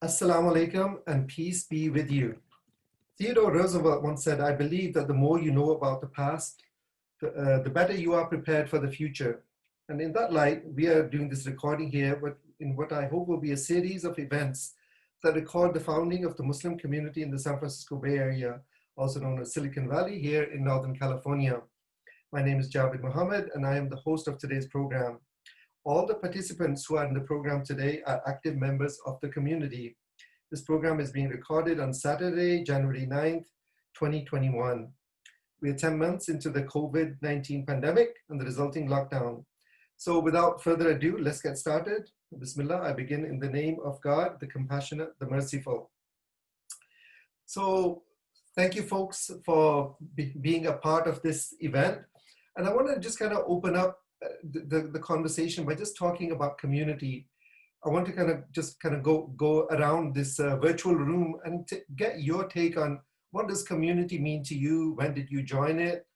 Assalamu alaikum and peace be with you. Theodore Roosevelt once said, I believe that the more you know about the past, the better you are prepared for the future. And in that light, we are doing this recording here in what I hope will be a series of events that record the founding of the Muslim community in the San Francisco Bay Area, also known as Silicon Valley here in Northern California. My name is Javed Mohammed and I am the host of today's program. All the participants who are in the program today are active members of the community. This program is being recorded on Saturday, January 9th, 2021. We are 10 months into the COVID-19 pandemic and the resulting lockdown. So without further ado, let's get started. Bismillah, I begin in the name of God, the compassionate, the merciful. So thank you folks for being a part of this event. And I want to just kind of open up the conversation by just talking about community. I want to kind of go around this virtual room and get your take on what does community mean to you? When did you join it?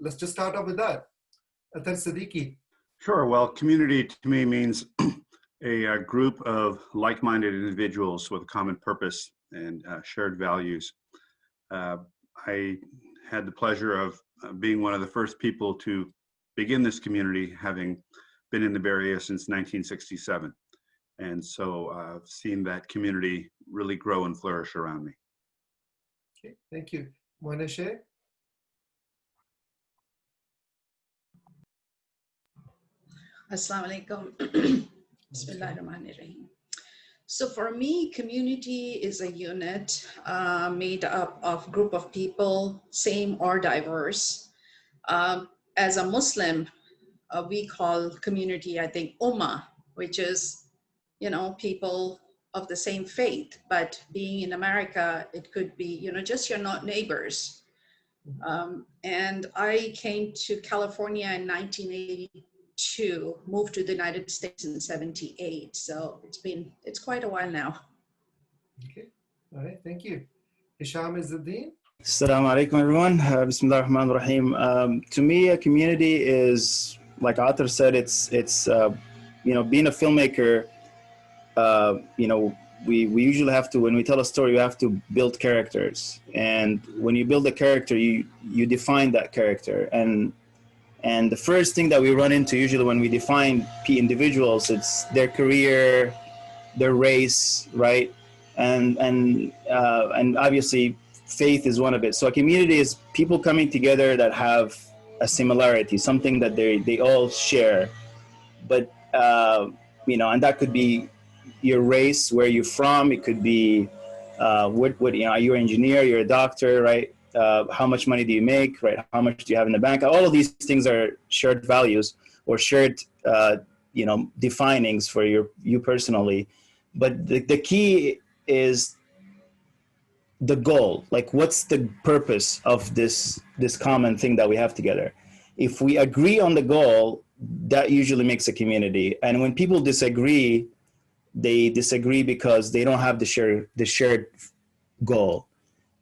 Let's just start off with that. Atar Siddiqui. Sure. Well, community to me means a group of like-minded individuals with a common purpose and shared values. I had the pleasure of being one of the first people to begin this community, having been in the Bay Area since 1967. And so I've seen that community really grow and flourish around me. Okay, thank you. Moina Shaiq? Assalamu alaikum. Bismillahirrahmanirrahim. So for me, community is a unit made up of a group of people, same or diverse. As a Muslim, we call community, I think, Ummah, which is, people of the same faith. But being in America, it could be, just your neighbors. And I came to California in 1982, moved to the United States in 78. So it's quite a while now. Okay, all right, thank you. Hisham Izzeldin? Assalamu alaikum everyone. Bismillah ar-Rahman ar-Rahim. To me, a community is, like Atar said, it's being a filmmaker, we usually have to, when we tell a story, we have to build characters. And when you build a character, you define that character. And the first thing that we run into usually when we define individuals, it's their career, their race, right? And obviously faith is one of it. So a community is people coming together that have a similarity, something that they all share. But, and that could be your race, where you're from. It could be, are you an engineer, you're a doctor, right? How much money do you make, right? How much do you have in the bank? All of these things are shared values or shared, definings for you personally. But the key is the goal. Like, what's the purpose of this common thing that we have together? If we agree on the goal, that usually makes a community. And when people disagree, they disagree because they don't have the shared goal.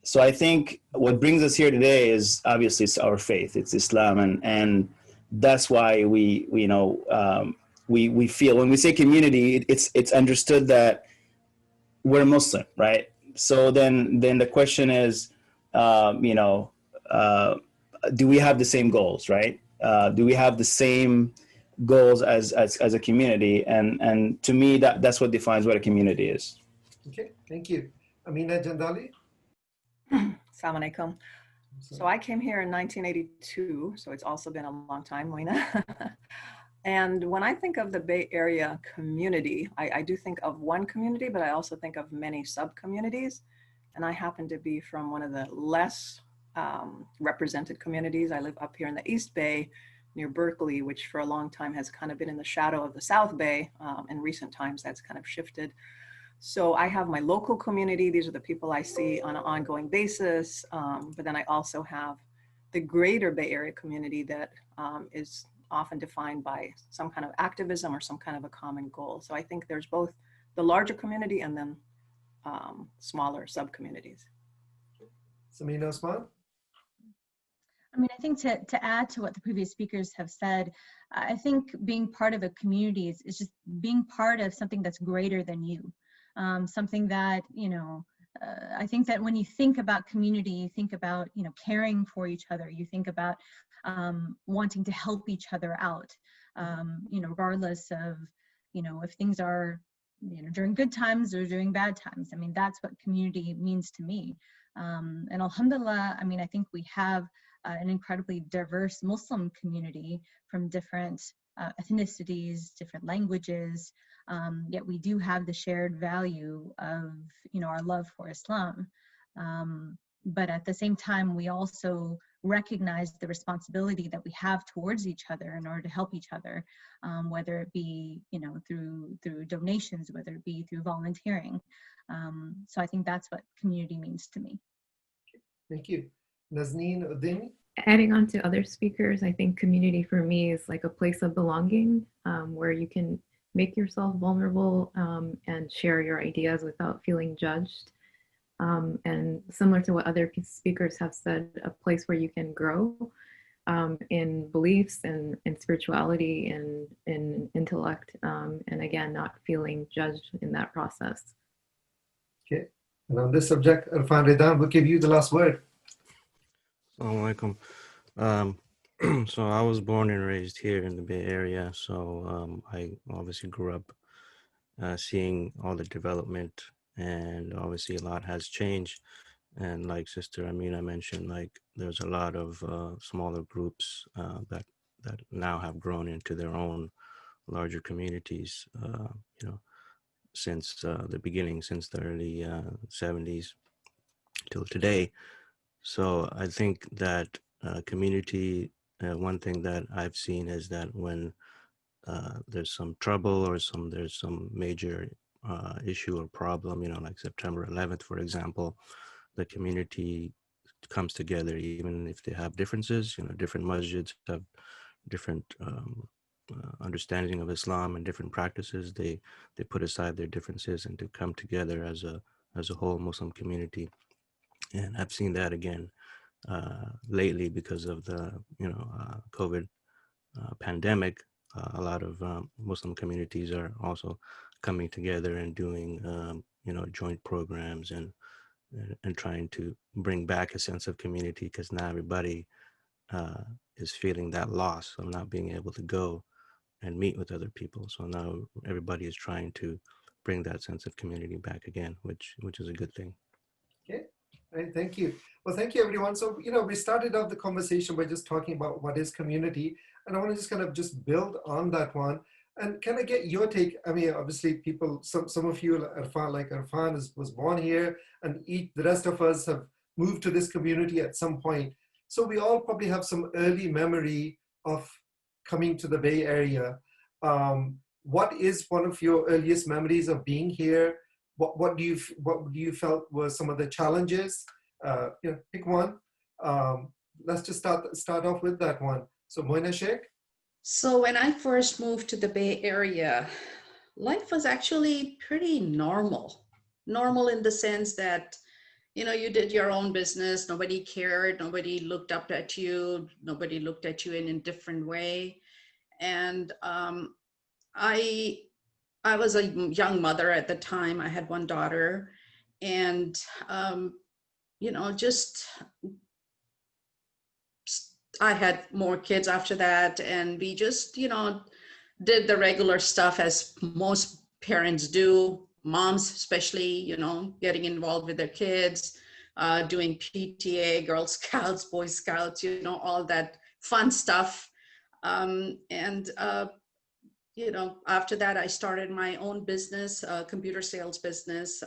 So I think what brings us here today is obviously it's our faith, it's Islam, and that's why we feel when we say community, it's understood that we're Muslim, right? So then the question is, do we have the same goals, right? Do we have the same goals as a community? And to me, that's what defines what a community is. Okay, thank you. Ameena, Jandali? Assalamu alaikum. So I came here in 1982, so it's also been a long time, Moina. And when I think of the Bay Area community, I do think of one community, but I also think of many sub-communities. And I happen to be from one of the less represented communities. I live up here in the East Bay near Berkeley, which for a long time has kind of been in the shadow of the South Bay. In recent times, that's kind of shifted. So I have my local community. These are the people I see on an ongoing basis. But then I also have the greater Bay Area community that is often defined by some kind of activism or some kind of a common goal. So I think there's both the larger community and then smaller sub-communities. Sameena, Usman? I mean, I think to add to what the previous speakers have said, I think being part of a community is just being part of something that's greater than you. something that, I think that when you think about community, you think about, caring for each other, you think about wanting to help each other out, regardless of, if things are, during good times or during bad times. I mean, that's what community means to me. And alhamdulillah, I mean, I think we have an incredibly diverse Muslim community from different ethnicities, different languages, yet we do have the shared value of, our love for Islam. But at the same time, we also recognize the responsibility that we have towards each other in order to help each other, whether it be, through donations, whether it be through volunteering. So I think that's what community means to me. Thank you. Nazneen Uddin. Adding on to other speakers, I think community for me is like a place of belonging, where you can make yourself vulnerable and share your ideas without feeling judged. And similar to what other speakers have said, a place where you can grow in beliefs and in spirituality and in intellect, and again, not feeling judged in that process. Okay, and on this subject, Irfan Redan, we'll give you the last word. Assalamu alaikum. So I was born and raised here in the Bay Area, so I obviously grew up seeing all the development, and obviously a lot has changed. And like Sister Ameena mentioned, like there's a lot of smaller groups that now have grown into their own larger communities, since the beginning, since the early 70s till today. So I think that community, one thing that I've seen is that when there's some trouble or there's some major issue or problem, like September 11th, for example, the community comes together, even if they have differences. Different masjids have different understanding of Islam and different practices. They put aside their differences and to come together as a whole Muslim community. And I've seen that again lately because of the COVID pandemic. A lot of Muslim communities are also coming together and doing joint programs and trying to bring back a sense of community, because now everybody is feeling that loss of not being able to go and meet with other people. So now everybody is trying to bring that sense of community back again, which is a good thing. Okay, right, thank you. Well, thank you, everyone. So, we started off the conversation by just talking about what is community, and I want to just kind of just build on that one. And can I get your take? I mean, obviously people, some of you, like Irfan was born here, and the rest of us have moved to this community at some point. So we all probably have some early memory of coming to the Bay Area. What is one of your earliest memories of being here? What do you felt were some of the challenges? Pick one. Let's just start off with that one. So Moina, Shaiq. So when I first moved to the Bay Area, life was actually pretty normal. Normal in the sense that, you did your own business, nobody cared, nobody looked up at you, nobody looked at you in a different way. And I was a young mother at the time. I had one daughter, and I had more kids after that, and we just, did the regular stuff as most parents do, moms especially, getting involved with their kids, doing PTA, Girl Scouts, Boy Scouts, all that fun stuff. After that, I started my own business, computer sales business,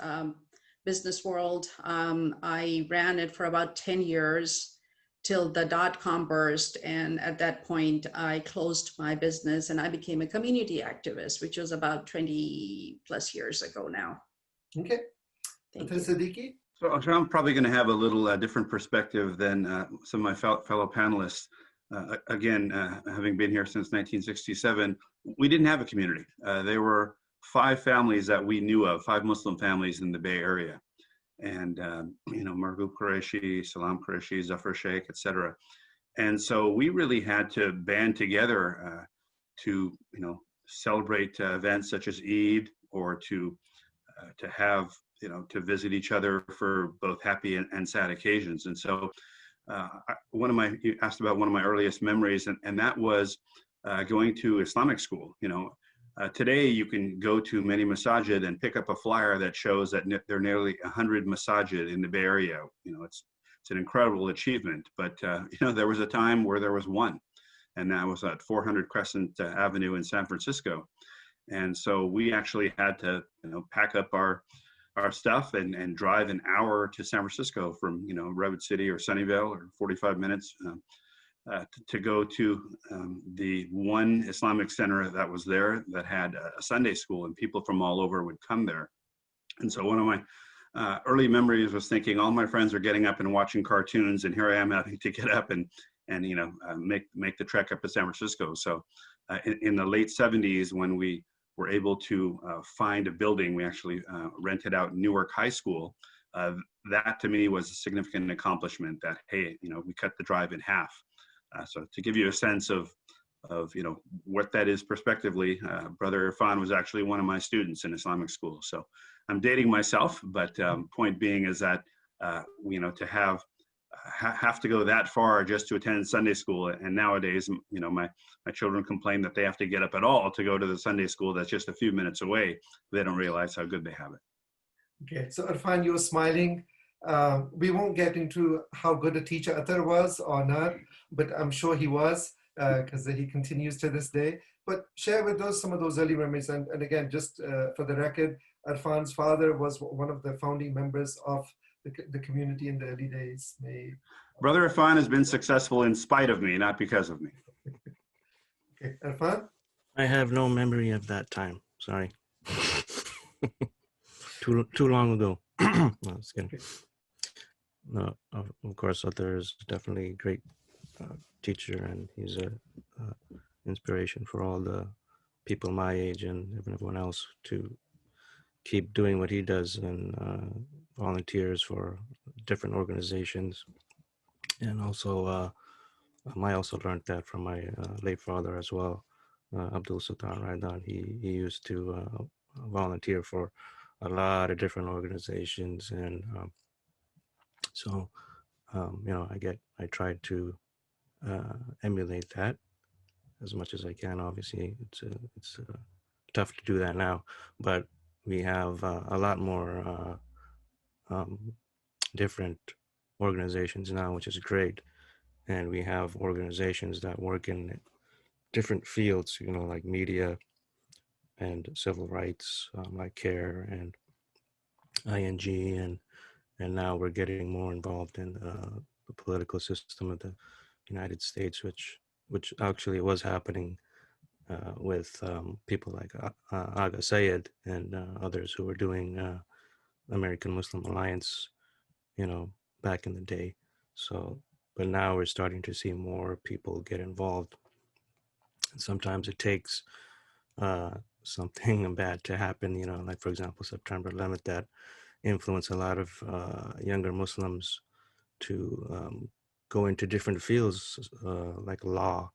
Business World. I ran it for about 10 years. Till the .com burst, and at that point I closed my business and I became a community activist, which was about 20 plus years ago now. Okay. Thank you. Siddiqui? So I'm probably going to have a little different perspective than some of my fellow panelists. Again, having been here since 1967, we didn't have a community. There were 5 families that we knew of, 5 Muslim families in the Bay Area. And, Margub Qureshi, Salam Qureshi, Zafar Shaiq, etc. And so we really had to band together to, celebrate events such as Eid, or to to have, to visit each other for both happy and sad occasions. And so you asked about one of my earliest memories, and that was going to Islamic school. Today you can go to many masajid and pick up a flyer that shows that there are nearly 100 masajid in the Bay Area. It's an incredible achievement, but there was a time where there was one, and that was at 400 Crescent Avenue in San Francisco. And so we actually had to, pack up our stuff and drive an hour to San Francisco from, Redwood City or Sunnyvale, or 45 minutes to go to the one Islamic center that was there that had a Sunday school, and people from all over would come there. And so one of my early memories was thinking, all my friends are getting up and watching cartoons, and here I am having to get up and make the trek up to San Francisco. So in the late 70s, when we were able to find a building, we actually rented out Newark High School. That to me was a significant accomplishment, that, hey, we cut the drive in half. So to give you a sense of what that is prospectively, Brother Irfan was actually one of my students in Islamic school. So I'm dating myself, but point being is that to have to go that far just to attend Sunday school, and nowadays my children complain that they have to get up at all to go to the Sunday school that's just a few minutes away. They don't realize how good they have it. Okay, so Irfan, you're smiling. We won't get into how good a teacher Athar was or not, but I'm sure he was, because he continues to this day. But share with us some of those early memories. And again, just for the record, Irfan's father was one of the founding members of the community in the early days. Brother Irfan has been successful in spite of me, not because of me. Okay, Irfan? I have no memory of that time. Sorry. too long ago. No, it's kidding. No, of course, Athar is definitely a great teacher, and he's a inspiration for all the people my age and even everyone else to keep doing what he does, and volunteers for different organizations. And also, I also learned that from my late father as well, Abdul Sultan Raidan. He used to volunteer for a lot of different organizations, and so I tried to emulate that as much as I can. Obviously, it's tough to do that now, but we have a lot more different organizations now, which is great. And we have organizations that work in different fields, like media and civil rights, like CAIR and ING, and now we're getting more involved in the political system of the United States, which actually was happening with people like Aga Sayed and others who were doing American-Muslim Alliance, back in the day. So, but now we're starting to see more people get involved. And sometimes it takes something bad to happen, like, for example, September 11th, that influenced a lot of younger Muslims to go into different fields, like law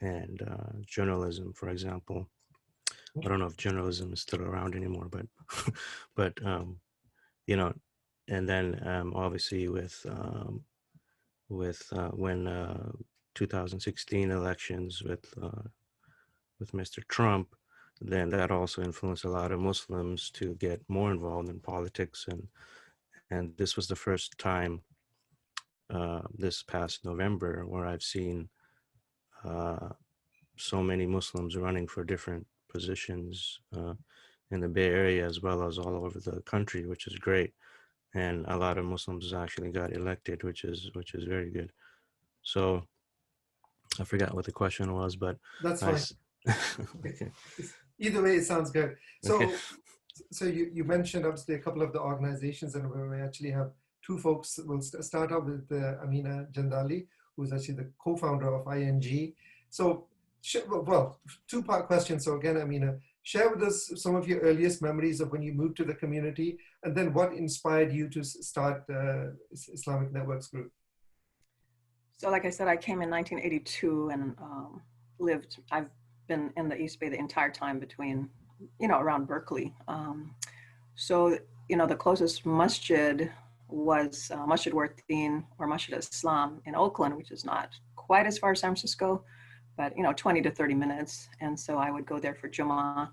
and journalism, for example. I don't know if journalism is still around anymore, but and then obviously with when 2016 elections with Mr. Trump, then that also influenced a lot of Muslims to get more involved in politics, and this was the first time this past November where I've seen so many Muslims running for different positions in the Bay Area as well as all over the country, which is great. And a lot of Muslims actually got elected, which is very good. So I forgot what the question was, but that's fine. Okay. Either way, it sounds good. So, Okay. so you mentioned obviously a couple of the organizations, and we actually have two folks. We'll start off with Ameena Jandali, who's actually the co-founder of ING. So, well, two-part question. So again, Ameena, share with us some of your earliest memories of when you moved to the community, and then what inspired you to start Islamic Networks Group? So like I said, I came in 1982 and I've been in the East Bay the entire time between, around Berkeley. So, you know, the closest masjid was Masjid Warteen or Masjid Islam in Oakland, which is not quite as far as San Francisco, but, you know, 20 to 30 minutes. And so I would go there for Jummah.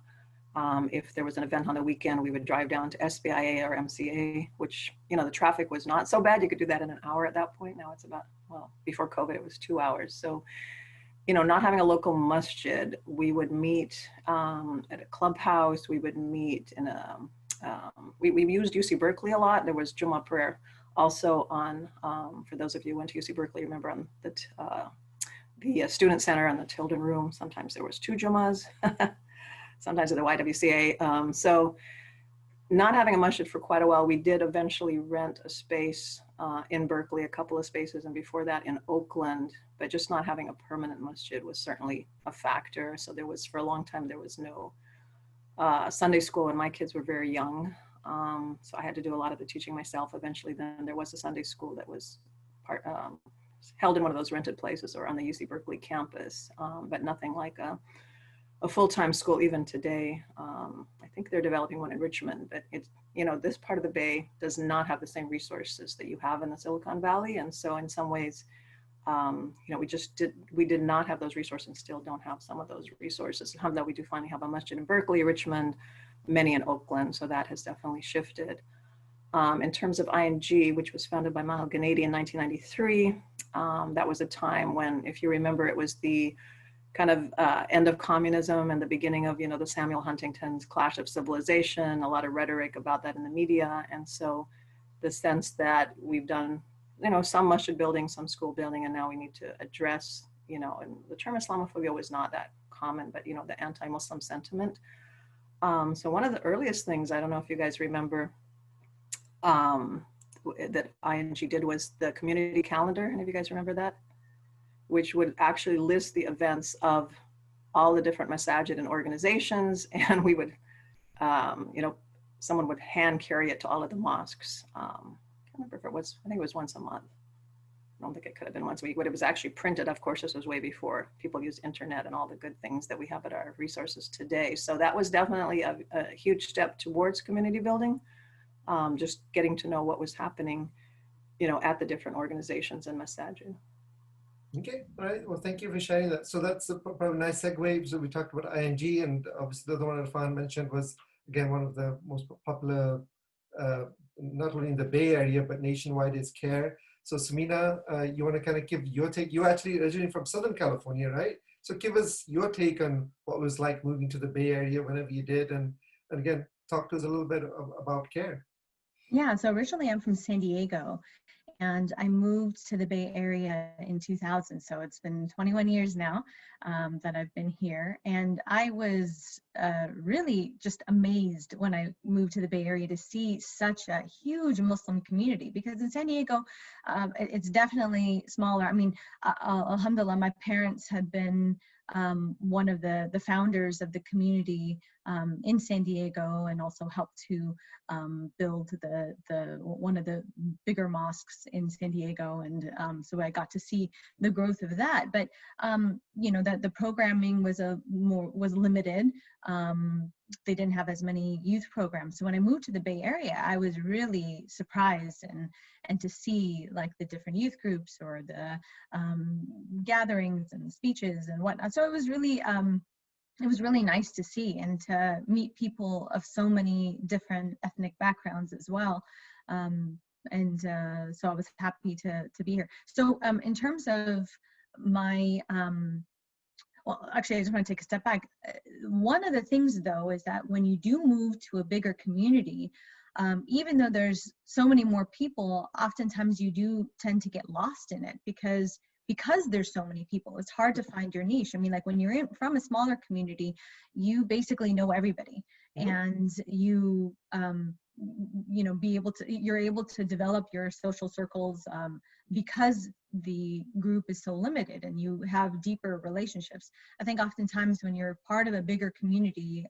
If there was an event on the weekend, we would drive down to SBIA or MCA, which, you know, the traffic was not so bad. You could do that in an hour at that point. Now it's about, well, before COVID, it was 2 hours. So, you know, not having a local masjid, we would meet at a clubhouse. We would meet in a, we used UC Berkeley a lot. There was Jummah prayer also on, for those of you who went to UC Berkeley, remember on the student center and the Tilden room, sometimes there was 2 Jummahs. Sometimes at the YWCA. So not having a masjid for quite a while, we did eventually rent a space in Berkeley, a couple of spaces, and before that in Oakland, but just not having a permanent masjid was certainly a factor. So there was, for a long time, there was no Sunday school when my kids were very young. So I had to do a lot of the teaching myself. Eventually then there was a Sunday school that was held in one of those rented places or on the UC Berkeley campus, but nothing like a full-time school even today. I think they're developing one in Richmond, but it's, you know, this part of the Bay does not have the same resources that you have in the Silicon Valley. And so in some ways, you know, we did not have those resources and still don't have some of those resources. Alhamdulillah, we do finally have a masjid in Berkeley, Richmond, many in Oakland. So that has definitely shifted. In terms of ING, which was founded by Mahal Ghanady in 1993, that was a time when, if you remember, it was the kind of end of communism and the beginning of, you know, the Samuel Huntington's Clash of Civilization, a lot of rhetoric about that in the media. And so the sense that we've done, you know, some masjid building, some school building, and now we need to address, you know, and the term Islamophobia was not that common, but, you know, the anti-Muslim sentiment. So one of the earliest things, I don't know if you guys remember, that ING did was the community calendar. Any of you guys remember that? Which would actually list the events of all the different masajid and organizations. And we would, you know, someone would hand carry it to all of the mosques. I can't remember if it was, I think it was once a month. I don't think it could have been once a week, but it was actually printed. Of course, this was way before people used internet and all the good things that we have at our resources today. So that was definitely a huge step towards community building, just getting to know what was happening, you know, at the different organizations and masajid. Okay, all right. Well, thank you for sharing that. So that's probably a nice segue. So we talked about ING, and obviously the other one Irfan mentioned was, again, one of the most popular, not only in the Bay Area, but nationwide, is CAIR. So Sameena, you want to kind of give your take? You're actually originally from Southern California, right? So give us your take on what it was like moving to the Bay Area whenever you did. And again, talk to us a little bit about CAIR. Yeah, so originally I'm from San Diego, and I moved to the Bay Area in 2000. So it's been 21 years now that I've been here. And I was really just amazed when I moved to the Bay Area to see such a huge Muslim community, because in San Diego, it's definitely smaller. I mean, alhamdulillah, my parents had been one of the founders of the community in San Diego, and also helped to build the one of the bigger mosques in San Diego, and so I got to see the growth of that. But you know, that the programming was limited. They didn't have as many youth programs. So when I moved to the Bay Area, I was really surprised and to see like the different youth groups or the gatherings and speeches and whatnot. So it was really nice to see and to meet people of so many different ethnic backgrounds as well. So I was happy to be here. So in terms of my, well, actually, I just want to take a step back. One of the things, though, is that when you do move to a bigger community, even though there's so many more people, oftentimes you do tend to get lost in it because there's so many people. It's hard to find your niche. I mean, like when you're from a smaller community, you basically know everybody, and you know, you're able to develop your social circles because the group is so limited and you have deeper relationships. I think oftentimes when you're part of a bigger community,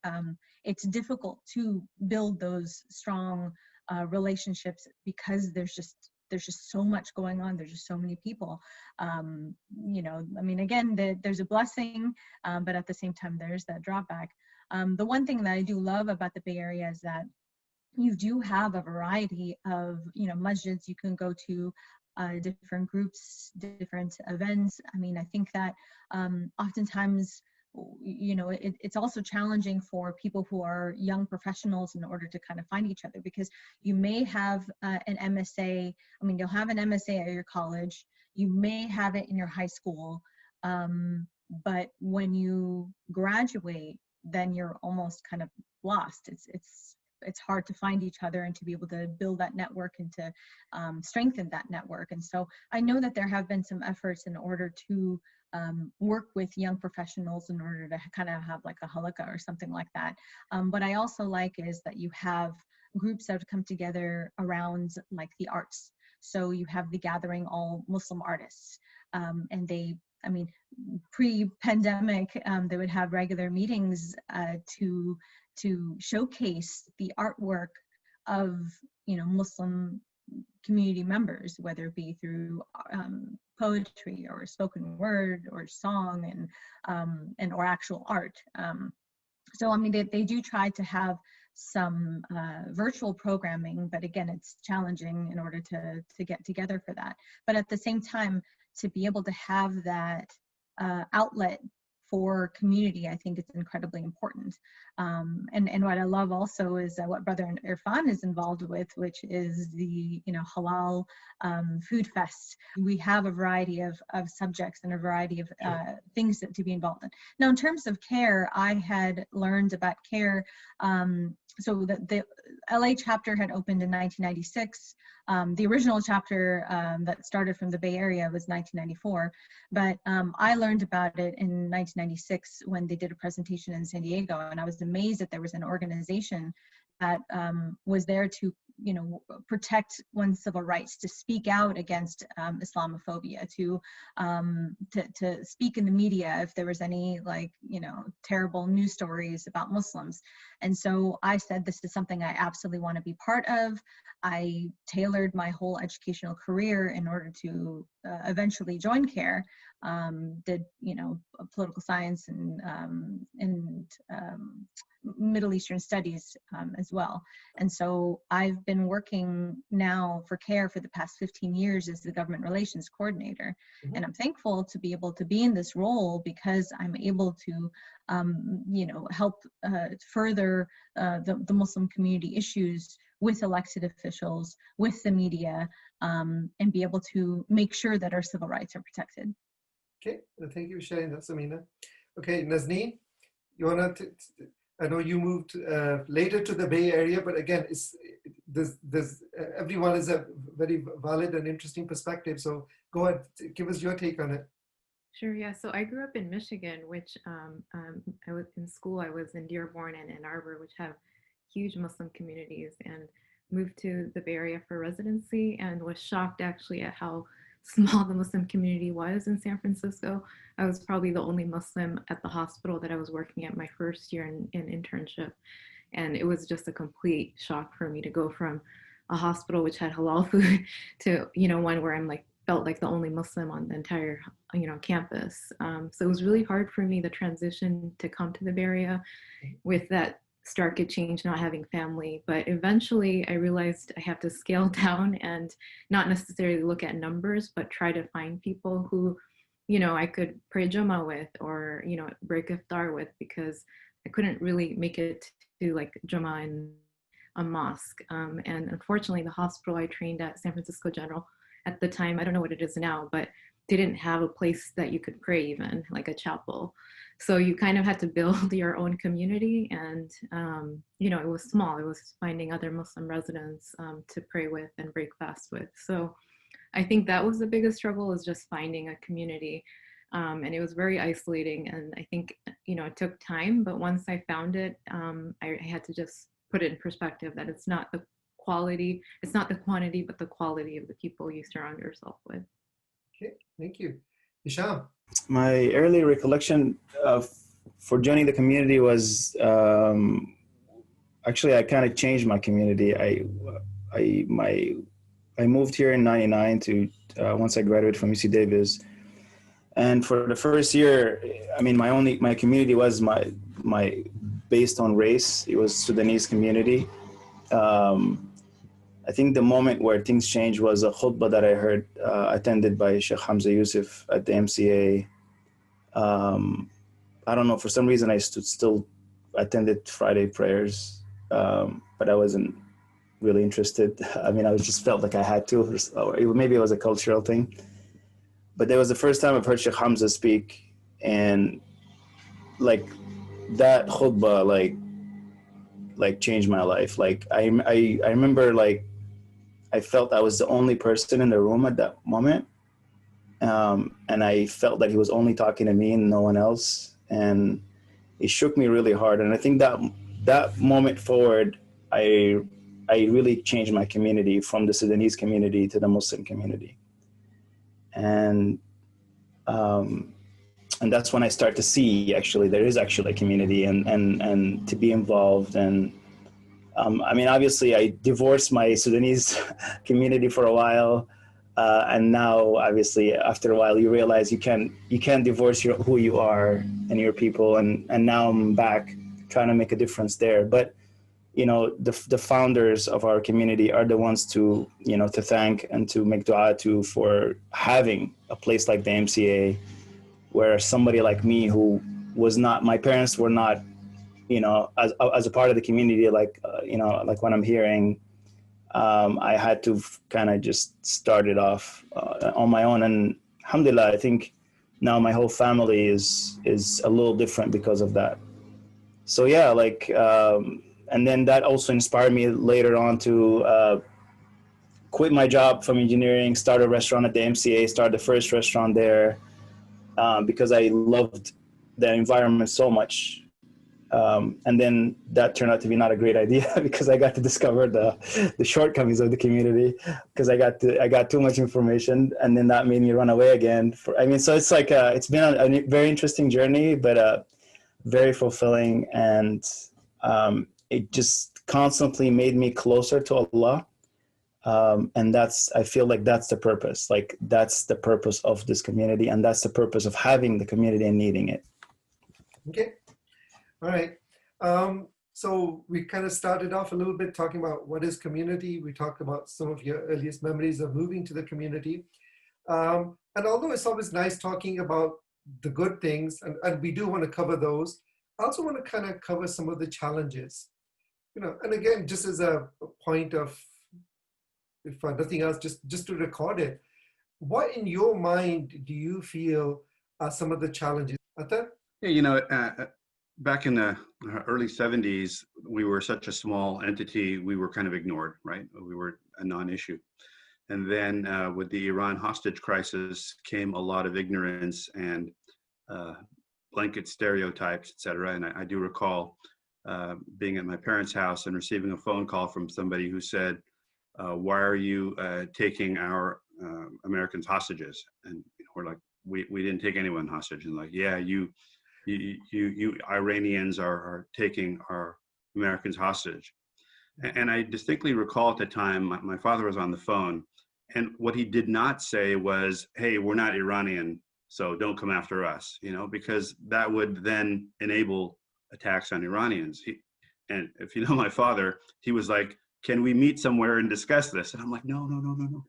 it's difficult to build those strong relationships because there's just so much going on. There's just so many people. You know, I mean, again, there's a blessing, but at the same time, there's that drawback. The one thing that I do love about the Bay Area is that you do have a variety of, masjids you can go to, different groups, different events. I mean, I think that oftentimes, it's also challenging for people who are young professionals in order to kind of find each other, because you may have an MSA. I mean, you'll have an MSA at your college, you may have it in your high school, but when you graduate, then you're almost kind of lost. It's hard to find each other and to be able to build that network and to strengthen that network. And so I know that there have been some efforts in order to work with young professionals in order to kind of have like a halakha or something like that. What I also like is that you have groups that have come together around like the arts. So you have the gathering all Muslim artists, and pre-pandemic, they would have regular meetings to showcase the artwork of Muslim community members, whether it be through poetry or spoken word or song and or actual art. So I mean, they do try to have some virtual programming, but again, it's challenging in order to get together for that. But at the same time, to be able to have that outlet for community, I think it's incredibly important. And what I love also is what Brother Irfan is involved with, which is the halal food fest. We have a variety of subjects and a variety of things to be involved in. Now, in terms of CAIR, I had learned about CAIR. So the LA chapter had opened in 1996. The original chapter that started from the Bay Area was 1994, but I learned about it in 1996 when they did a presentation in San Diego, and I was amazed that there was an organization that was there to protect one's civil rights, to speak out against Islamophobia, to speak in the media if there was any terrible news stories about Muslims. And so I said, this is something I absolutely want to be part of. I tailored my whole educational career in order to eventually join CAIR. Did political science and Middle Eastern studies as well. And so I've been working now for CAIR for the past 15 years as the government relations coordinator. Mm-hmm. And I'm thankful to be able to be in this role because I'm able to help further the Muslim community issues with elected officials, with the media, and be able to make sure that our civil rights are protected. Okay, thank you for sharing that, Sameena. Okay, Nazneen, you want to, I know you moved later to the Bay Area, but again, everyone is a very valid and interesting perspective. So go ahead, give us your take on it. Sure, yeah. So I grew up in Michigan, which I was in school. I was in Dearborn and Ann Arbor, which have huge Muslim communities, and moved to the Bay Area for residency and was shocked actually at how small the Muslim community was in San Francisco. I was probably the only Muslim at the hospital that I was working at my first year in internship. And it was just a complete shock for me to go from a hospital which had halal food to, one where I'm felt like the only Muslim on the entire, campus. So it was really hard for me, the transition to come to the Bay Area with that stark change, not having family. But eventually I realized I have to scale down and not necessarily look at numbers, but try to find people who, I could pray Jummah with or, break iftar with, because I couldn't really make it to Jummah in a mosque. And unfortunately, the hospital I trained at, San Francisco General, at the time, I don't know what it is now, but didn't have a place that you could pray, even like a chapel. So you kind of had to build your own community, and it was small. It was finding other Muslim residents to pray with and break fast with. So I think that was the biggest struggle, is just finding a community, and it was very isolating. And I think it took time, but once I found it, I had to just put it in perspective that it's not the quality, it's not the quantity, but the quality of the people you surround yourself with. Okay, thank you. Hisham. My early recollection for joining the community was actually I kind of changed my community. I moved here in '99 to once I graduated from UC Davis, and for the first year, I mean, my community was my based on race. It was Sudanese community, I think the moment where things changed was a khutbah that I heard attended by Sheikh Hamza Yusuf at the MCA. I don't know, for some reason I still attended Friday prayers, but I wasn't really interested. I mean, I was just felt like I had to, or maybe it was a cultural thing. But that was the first time I've heard Sheikh Hamza speak, and like that khutbah, like changed my life. Like I remember, like I felt I was the only person in the room at that moment, and I felt that he was only talking to me and no one else, and it shook me really hard. And I think that moment forward, I really changed my community from the Sudanese community to the Muslim community, and that's when I start to see actually there is actually a community and to be involved. And I mean, obviously I divorced my Sudanese community for a while, and now obviously after a while you realize you can't divorce who you are and your people, and now I'm back trying to make a difference there. But you know, the founders of our community are the ones to, you know, to thank and to make dua to for having a place like the MCA, where somebody like me who was not, my parents were not, you know, as a part of the community, like, you know, like when I'm hearing, I had to kind of just start it off on my own. And alhamdulillah, I think now my whole family is a little different because of that. So yeah, like, and then that also inspired me later on to quit my job from engineering, start a restaurant at the MCA, start the first restaurant there, because I loved the environment so much. And then that turned out to be not a great idea because I got to discover the shortcomings of the community, because I got too much information, and then that made me run away again. So it's like it's been a very interesting journey, but very fulfilling, and it just constantly made me closer to Allah. And I feel like that's the purpose. Like that's the purpose of this community, and that's the purpose of having the community and needing it. Okay. All right. So we kind of started off a little bit talking about what is community. We talked about some of your earliest memories of moving to the community. And although it's always nice talking about the good things, and we do want to cover those, I also want to kind of cover some of the challenges. You know, and again, just as a point of, if nothing else, just to record it, what in your mind do you feel are some of the challenges? Atta? Yeah, you know, back in the early 70s, we were such a small entity, we were kind of ignored, right? We were a non-issue. And then with the Iran hostage crisis came a lot of ignorance and blanket stereotypes, et cetera. And I do recall being at my parents' house and receiving a phone call from somebody who said, why are you taking our Americans hostages? And we're like, we didn't take anyone hostage. And like, yeah, you Iranians are taking our Americans hostage. And I distinctly recall at the time, my father was on the phone, and what he did not say was, hey, we're not Iranian, so don't come after us, you know, because that would then enable attacks on Iranians. And if you know my father, he was like, can we meet somewhere and discuss this? And I'm like, no.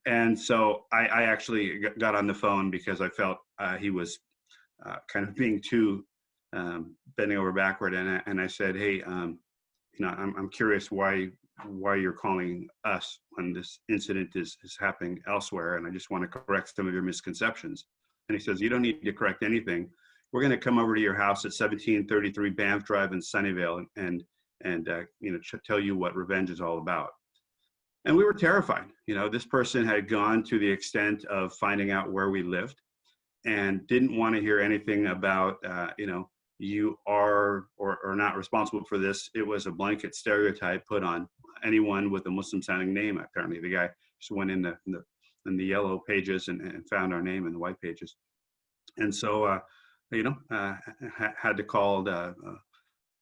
And so I actually got on the phone because I felt he was kind of being too bending over backward. And I said, hey, you know, I'm curious why you're calling us when this incident is happening elsewhere. And I just want to correct some of your misconceptions. And he says, you don't need to correct anything. We're going to come over to your house at 1733 Banff Drive in Sunnyvale and you know, tell you what revenge is all about. And we were terrified. You know, this person had gone to the extent of finding out where we lived and didn't want to hear anything about, you know, you are or not responsible for this. It was a blanket stereotype put on anyone with a Muslim sounding name. Apparently the guy just went in the yellow pages and found our name in the white pages. And so, you know, had to call the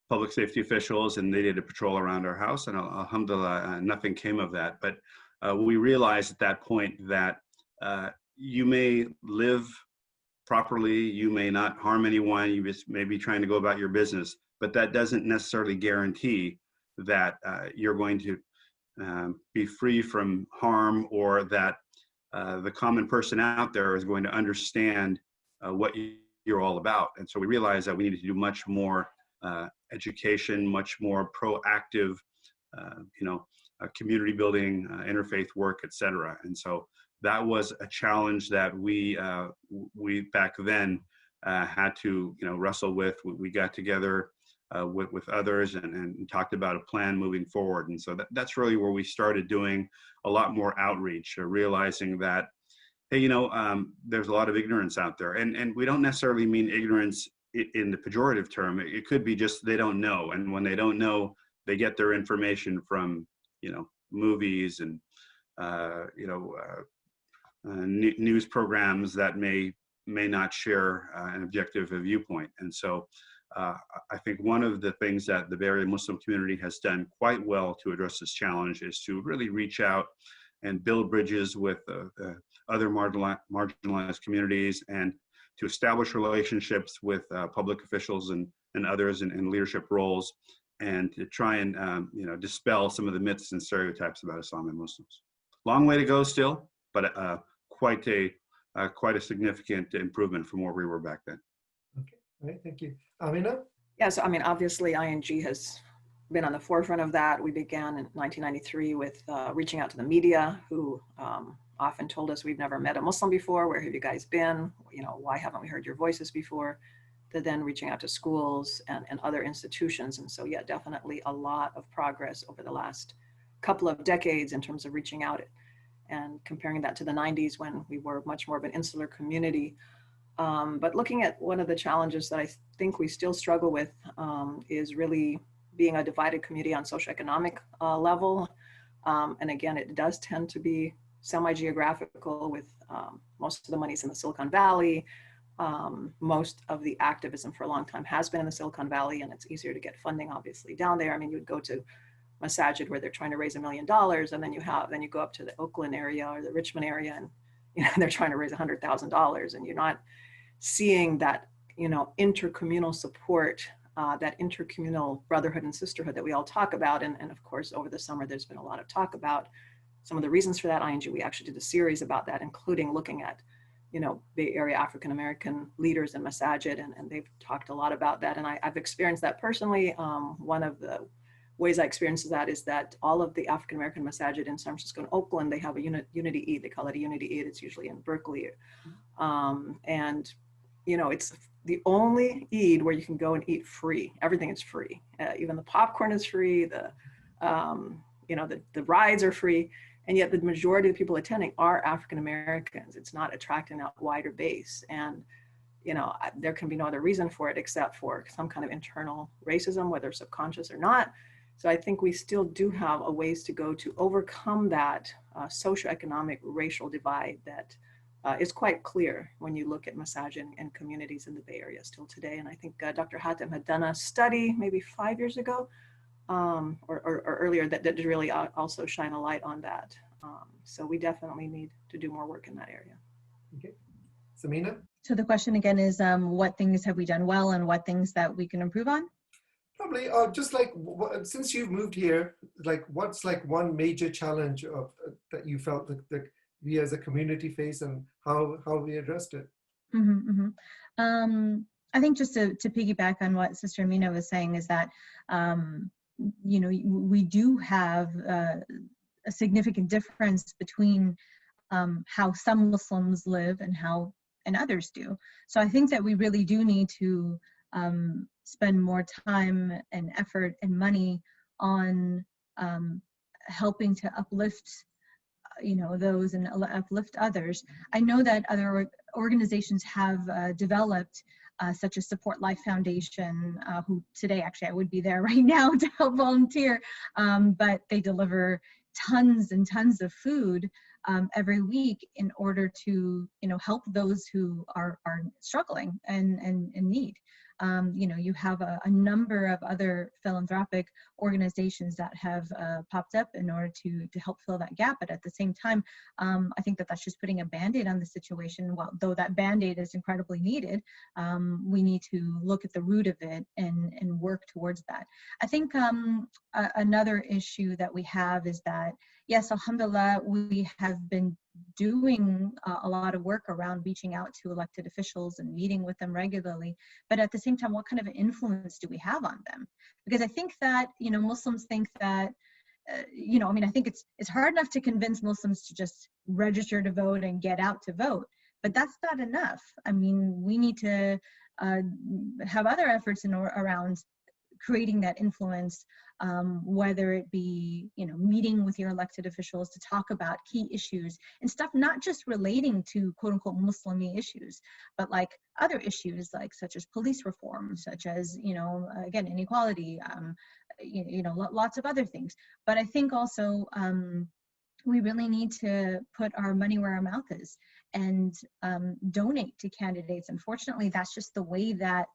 public safety officials, and they did a patrol around our house, and alhamdulillah, nothing came of that. But we realized at that point that you may live properly, you may not harm anyone, you just may be trying to go about your business, but that doesn't necessarily guarantee that you're going to be free from harm, or that the common person out there is going to understand what you're all about. And so we realized that we needed to do much more education, much more proactive, community building, interfaith work, etc. And so that was a challenge that we back then had to wrestle with. We got together with others and talked about a plan moving forward. And so that's really where we started doing a lot more outreach, realizing that, hey, there's a lot of ignorance out there. And we don't necessarily mean ignorance in the pejorative term. It could be just they don't know. And when they don't know, they get their information from, movies and, news programs that may not share an objective viewpoint. And so I think one of the things that the Bay Area Muslim community has done quite well to address this challenge is to really reach out and build bridges with other marginalized communities, and to establish relationships with public officials and others in leadership roles, and to try and dispel some of the myths and stereotypes about Islam and Muslims. Long way to go still, but quite a significant improvement from where we were back then. Okay, all right, thank you. Ameena? Yeah, so I mean, obviously ING has been on the forefront of that. We began in 1993 with reaching out to the media, who often told us, we've never met a Muslim before, where have you guys been? Why haven't we heard your voices before? To then reaching out to schools and other institutions. And so, yeah, definitely a lot of progress over the last couple of decades in terms of reaching out and comparing that to the 90s, when we were much more of an insular community. But looking at one of the challenges that I think we still struggle with is really being a divided community on socioeconomic level. And again, it does tend to be semi-geographical, with most of the money's in the Silicon Valley. Most of the activism for a long time has been in the Silicon Valley, and it's easier to get funding obviously down there. I mean, you would go to Masajid where they're trying to raise $1 million, and then you go up to the Oakland area or the Richmond area, and they're trying to raise $100,000, and you're not seeing that intercommunal support, that intercommunal brotherhood and sisterhood that we all talk about. And of course, over the summer, there's been a lot of talk about some of the reasons for that. ING, we actually did a series about that, including looking at Bay Area African-American leaders in Masajid, and they've talked a lot about that. And I've experienced that personally. One of the ways I experienced that is that all of the African-American Masajid in San Francisco and Oakland, they have a unity Eid. They call it a unity Eid. It's usually in Berkeley. And it's the only Eid where you can go and eat free. Everything is free. Even the popcorn is free. The rides are free. And yet the majority of people attending are African Americans. It's not attracting that wider base. And, there can be no other reason for it except for some kind of internal racism, whether subconscious or not. So I think we still do have a ways to go to overcome that socioeconomic racial divide that is quite clear when you look at Masajid and communities in the Bay Area still today. And I think Dr. Hatem had done a study maybe 5 years ago, or earlier, that did really also shine a light on that. So we definitely need to do more work in that area. Okay, Sameena? So the question again is, what things have we done well and what things that we can improve on? Probably just like, since you've moved here, like what's like one major challenge of that you felt that we as a community face, and how we addressed it? I think just to piggyback on what Sister Ameena was saying is that we do have a significant difference between how some Muslims live and others do. So I think that we really do need to spend more time and effort and money on helping to uplift those and uplift others. I know that other organizations have developed such as Support Life Foundation, who today actually I would be there right now to help volunteer, but they deliver tons and tons of food every week in order to help those who are struggling and in need. You know, you have a number of other philanthropic organizations that have popped up in order to help fill that gap. But at the same time, I think that that's just putting a Band-Aid on the situation. Well, though that Band-Aid is incredibly needed, we need to look at the root of it and work towards that. I think another issue that we have is that, yes, alhamdulillah, we have been doing a lot of work around reaching out to elected officials and meeting with them regularly. But at the same time, what kind of influence do we have on them? Because I think that, you know, Muslims think that, you know, I mean, I think it's hard enough to convince Muslims to just register to vote and get out to vote, but that's not enough. I mean, we need to have other efforts around creating that influence, whether it be, you know, meeting with your elected officials to talk about key issues and stuff, not just relating to quote unquote Muslimi issues, but like other issues like such as police reform, such as, you know, again, inequality, you know, lots of other things. But I think also we really need to put our money where our mouth is and donate to candidates. Unfortunately, that's just the way that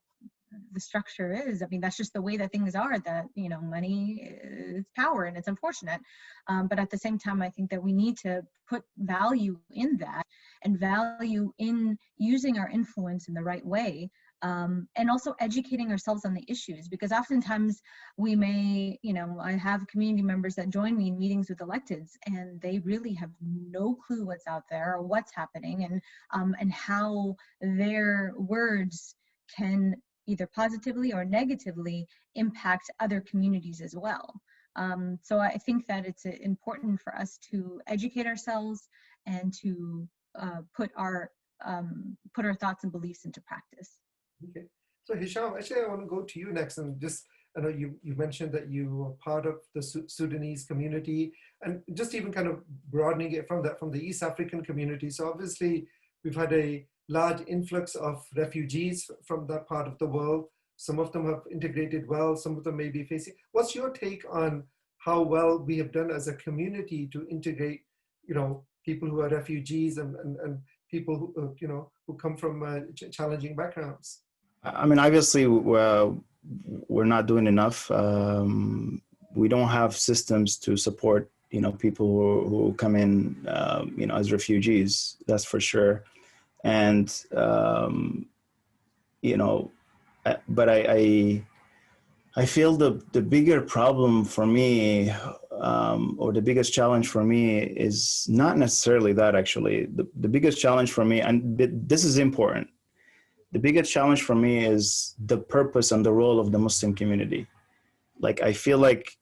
the structure is. I mean, that's just the way that things are, that, you know, money is power, and it's unfortunate. But at the same time, I think that we need to put value in that and value in using our influence in the right way. And also educating ourselves on the issues, because oftentimes we may, you know, I have community members that join me in meetings with electeds and they really have no clue what's out there or what's happening, and how their words can either positively or negatively impact other communities as well. So I think that it's important for us to educate ourselves and to put our thoughts and beliefs into practice. Okay, so Hisham, actually I want to go to you next, and just, I know you mentioned that you are part of the Sudanese community, and just even kind of broadening it from that, from the East African community. So obviously we've had a large influx of refugees from that part of the world. Some of them have integrated well, some of them may be facing. What's your take on how well we have done as a community to integrate, you know, people who are refugees and people who, you know, who come from challenging backgrounds? I mean, obviously, we're not doing enough. We don't have systems to support, you know, people who come in, you know, as refugees. That's for sure. And you know, but I feel the bigger problem for me, or the biggest challenge for me, is not necessarily that. Actually, the biggest challenge for me, and this is important, the biggest challenge for me is the purpose and the role of the Muslim community. Like, I feel like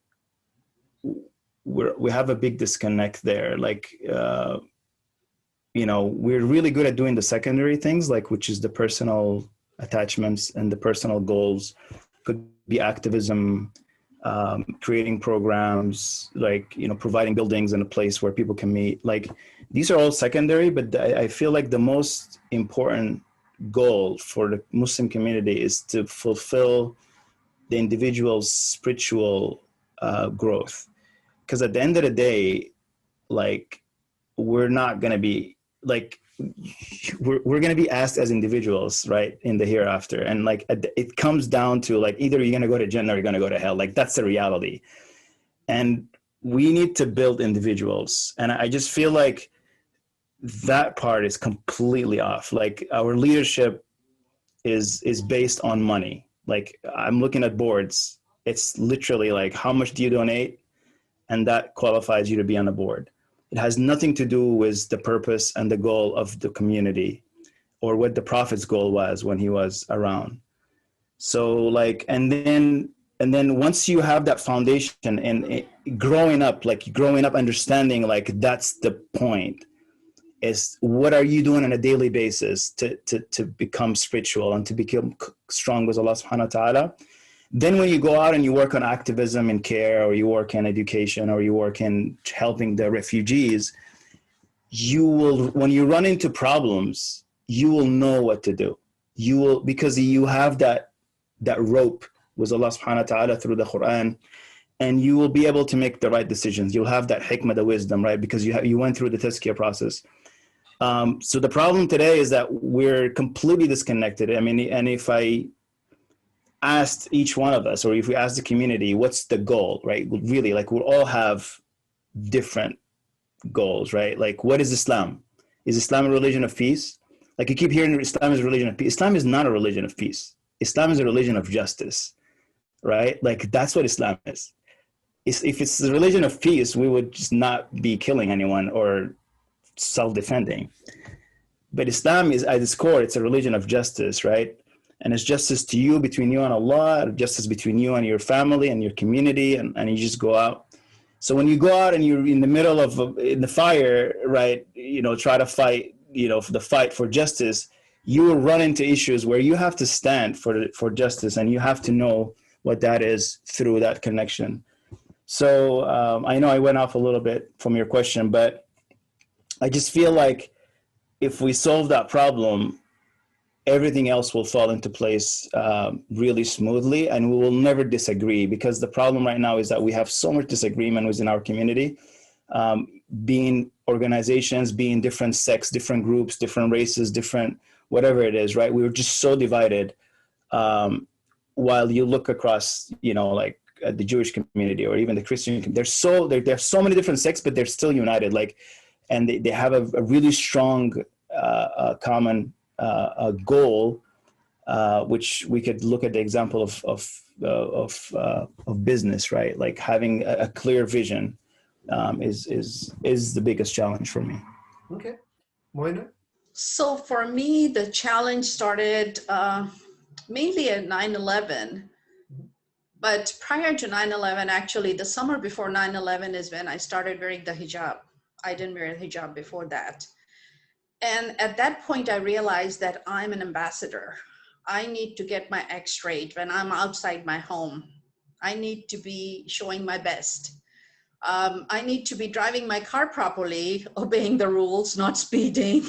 we have a big disconnect there. Like, you know, we're really good at doing the secondary things, like, which is the personal attachments and the personal goals. Could be activism, creating programs, like, you know, providing buildings and a place where people can meet. Like, these are all secondary, but I feel like the most important goal for the Muslim community is to fulfill the individual's spiritual growth. Because at the end of the day, like, we're not going to be, like, we're going to be asked as individuals, right, in the hereafter. And like, it comes down to, like, either you're going to go to Jannah or you're going to go to hell. Like, that's the reality. And we need to build individuals. And I just feel like that part is completely off. Like, our leadership is based on money. Like, I'm looking at boards. It's literally like, how much do you donate? And that qualifies you to be on the board. It has nothing to do with the purpose and the goal of the community, or what the Prophet's goal was when he was around. So like, and then once you have that foundation and growing up understanding, like, that's the point, is what are you doing on a daily basis to become spiritual and to become strong with Allah subhanahu wa ta'ala. Then when you go out and you work on activism and CAIR, or you work in education, or you work in helping the refugees, you will, when you run into problems, you will know what to do. You will, because you have that rope with Allah subhanahu wa ta'ala through the Quran, and you will be able to make the right decisions. You'll have that hikmah, the wisdom, right? Because you went through the tazkiyah process. So the problem today is that we're completely disconnected. I mean, and if I asked each one of us, or if we asked the community, what's the goal, right? Really, like we all have different goals, right? Like, what is Islam? Is Islam a religion of peace? Like, you keep hearing Islam is a religion of peace. Islam is not a religion of peace. Islam is a religion of justice, right? Like, that's what Islam is. If it's a religion of peace, we would just not be killing anyone or self-defending. But Islam is, at its core, it's a religion of justice, right? And it's justice to you, between you and Allah, justice between you and your family and your community, and you just go out. So when you go out and you're in the middle of in the fire, right, you know, try to fight, you know, for the fight for justice, you will run into issues where you have to stand for justice, and you have to know what that is through that connection. So I know I went off a little bit from your question, but I just feel like if we solve that problem, everything else will fall into place really smoothly, and we will never disagree, because the problem right now is that we have so much disagreement within our community, being organizations, being different sects, different groups, different races, different whatever it is, right? We're just so divided. While you look across, you know, like the Jewish community or even the Christian community, there's so many different sects, but they're still united. Like, and they have a really strong common goal, which we could look at the example of business, right? Like having a clear vision is the biggest challenge for me. Okay, Moina. So for me, the challenge started mainly at 9/11. But prior to 9/11, actually, the summer before 9/11 is when I started wearing the hijab. I didn't wear a hijab before that. And at that point, I realized that I'm an ambassador. I need to get my act straight when I'm outside my home. I need to be showing my best. I need to be driving my car properly, obeying the rules, not speeding,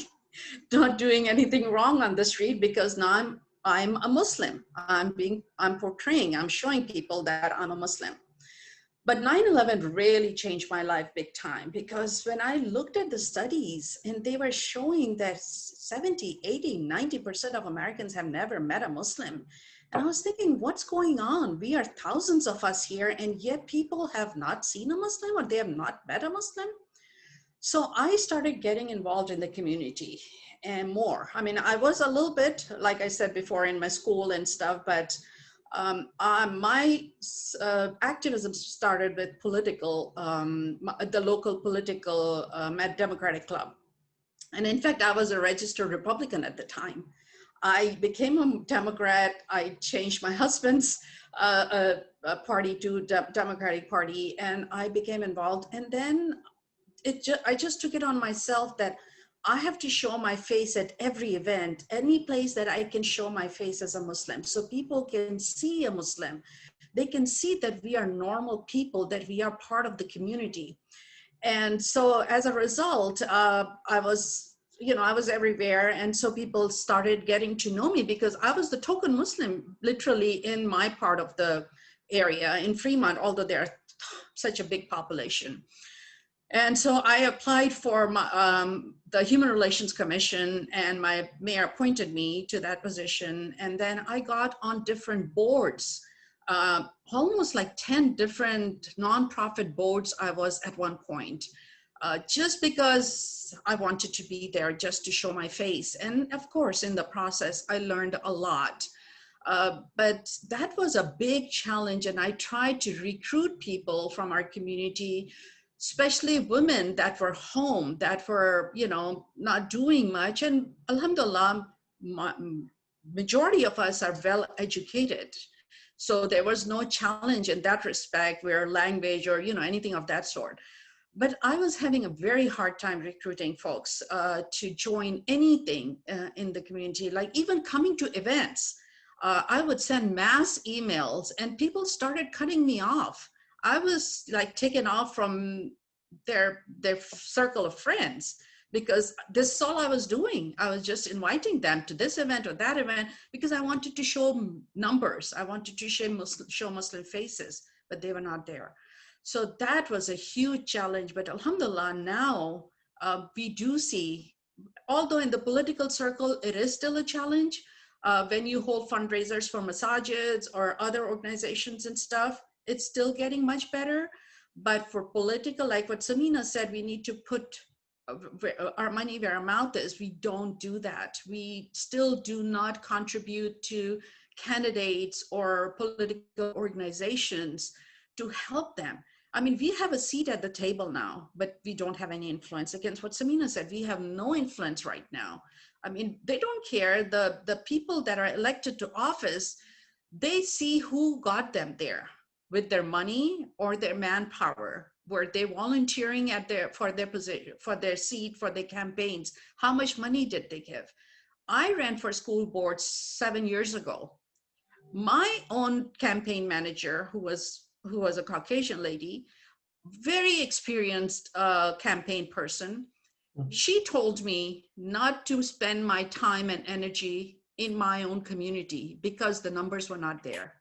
not doing anything wrong on the street, because now I'm a Muslim. I'm portraying, I'm showing people that I'm a Muslim. But 9/11 really changed my life big time, because when I looked at the studies, and they were showing that 70, 80, 90% of Americans have never met a Muslim. And I was thinking, what's going on? We are thousands of us here, and yet people have not seen a Muslim, or they have not met a Muslim. So I started getting involved in the community and more. I mean, I was a little bit, like I said before, in my school and stuff, but my activism started with the local political Democratic Club. And in fact, I was a registered Republican at the time. I became a Democrat. I changed my husband's party to Democratic Party, and I became involved. And then I just took it on myself that I have to show my face at every event, any place that I can show my face as a Muslim, so people can see a Muslim. They can see that we are normal people, that we are part of the community. And so as a result, I was everywhere. And so people started getting to know me, because I was the token Muslim, literally, in my part of the area in Fremont, although there's such a big population. And so I applied for the Human Relations Commission, and my mayor appointed me to that position. And then I got on different boards, almost like 10 different nonprofit boards I was at one point, just because I wanted to be there, just to show my face. And of course, in the process, I learned a lot. But that was a big challenge. And I tried to recruit people from our community, especially women that were home, that were, not doing much. And alhamdulillah, majority of us are well educated. So there was no challenge in that respect, where language or, anything of that sort. But I was having a very hard time recruiting folks to join anything in the community, like even coming to events. I would send mass emails, and people started cutting me off. I was like taken off from their circle of friends, because this is all I was doing. I was just inviting them to this event or that event, because I wanted to show numbers. I wanted to show Muslim faces, but they were not there. So that was a huge challenge. But alhamdulillah, now we do see, although in the political circle, it is still a challenge, When you hold fundraisers for masajids or other organizations and stuff, it's still getting much better. But for political, like what Sameena said, we need to put our money where our mouth is. We don't do that. We still do not contribute to candidates or political organizations to help them. I mean, we have a seat at the table now, but we don't have any influence. Against what Sameena said, we have no influence right now. I mean, they don't care. The people that are elected to office, they see who got them there with their money or their manpower. Were they volunteering for their position, for their seat, for their campaigns? How much money did they give? I ran for school board 7 years ago. My own campaign manager, who was a Caucasian lady, very experienced campaign person, she told me not to spend my time and energy in my own community because the numbers were not there.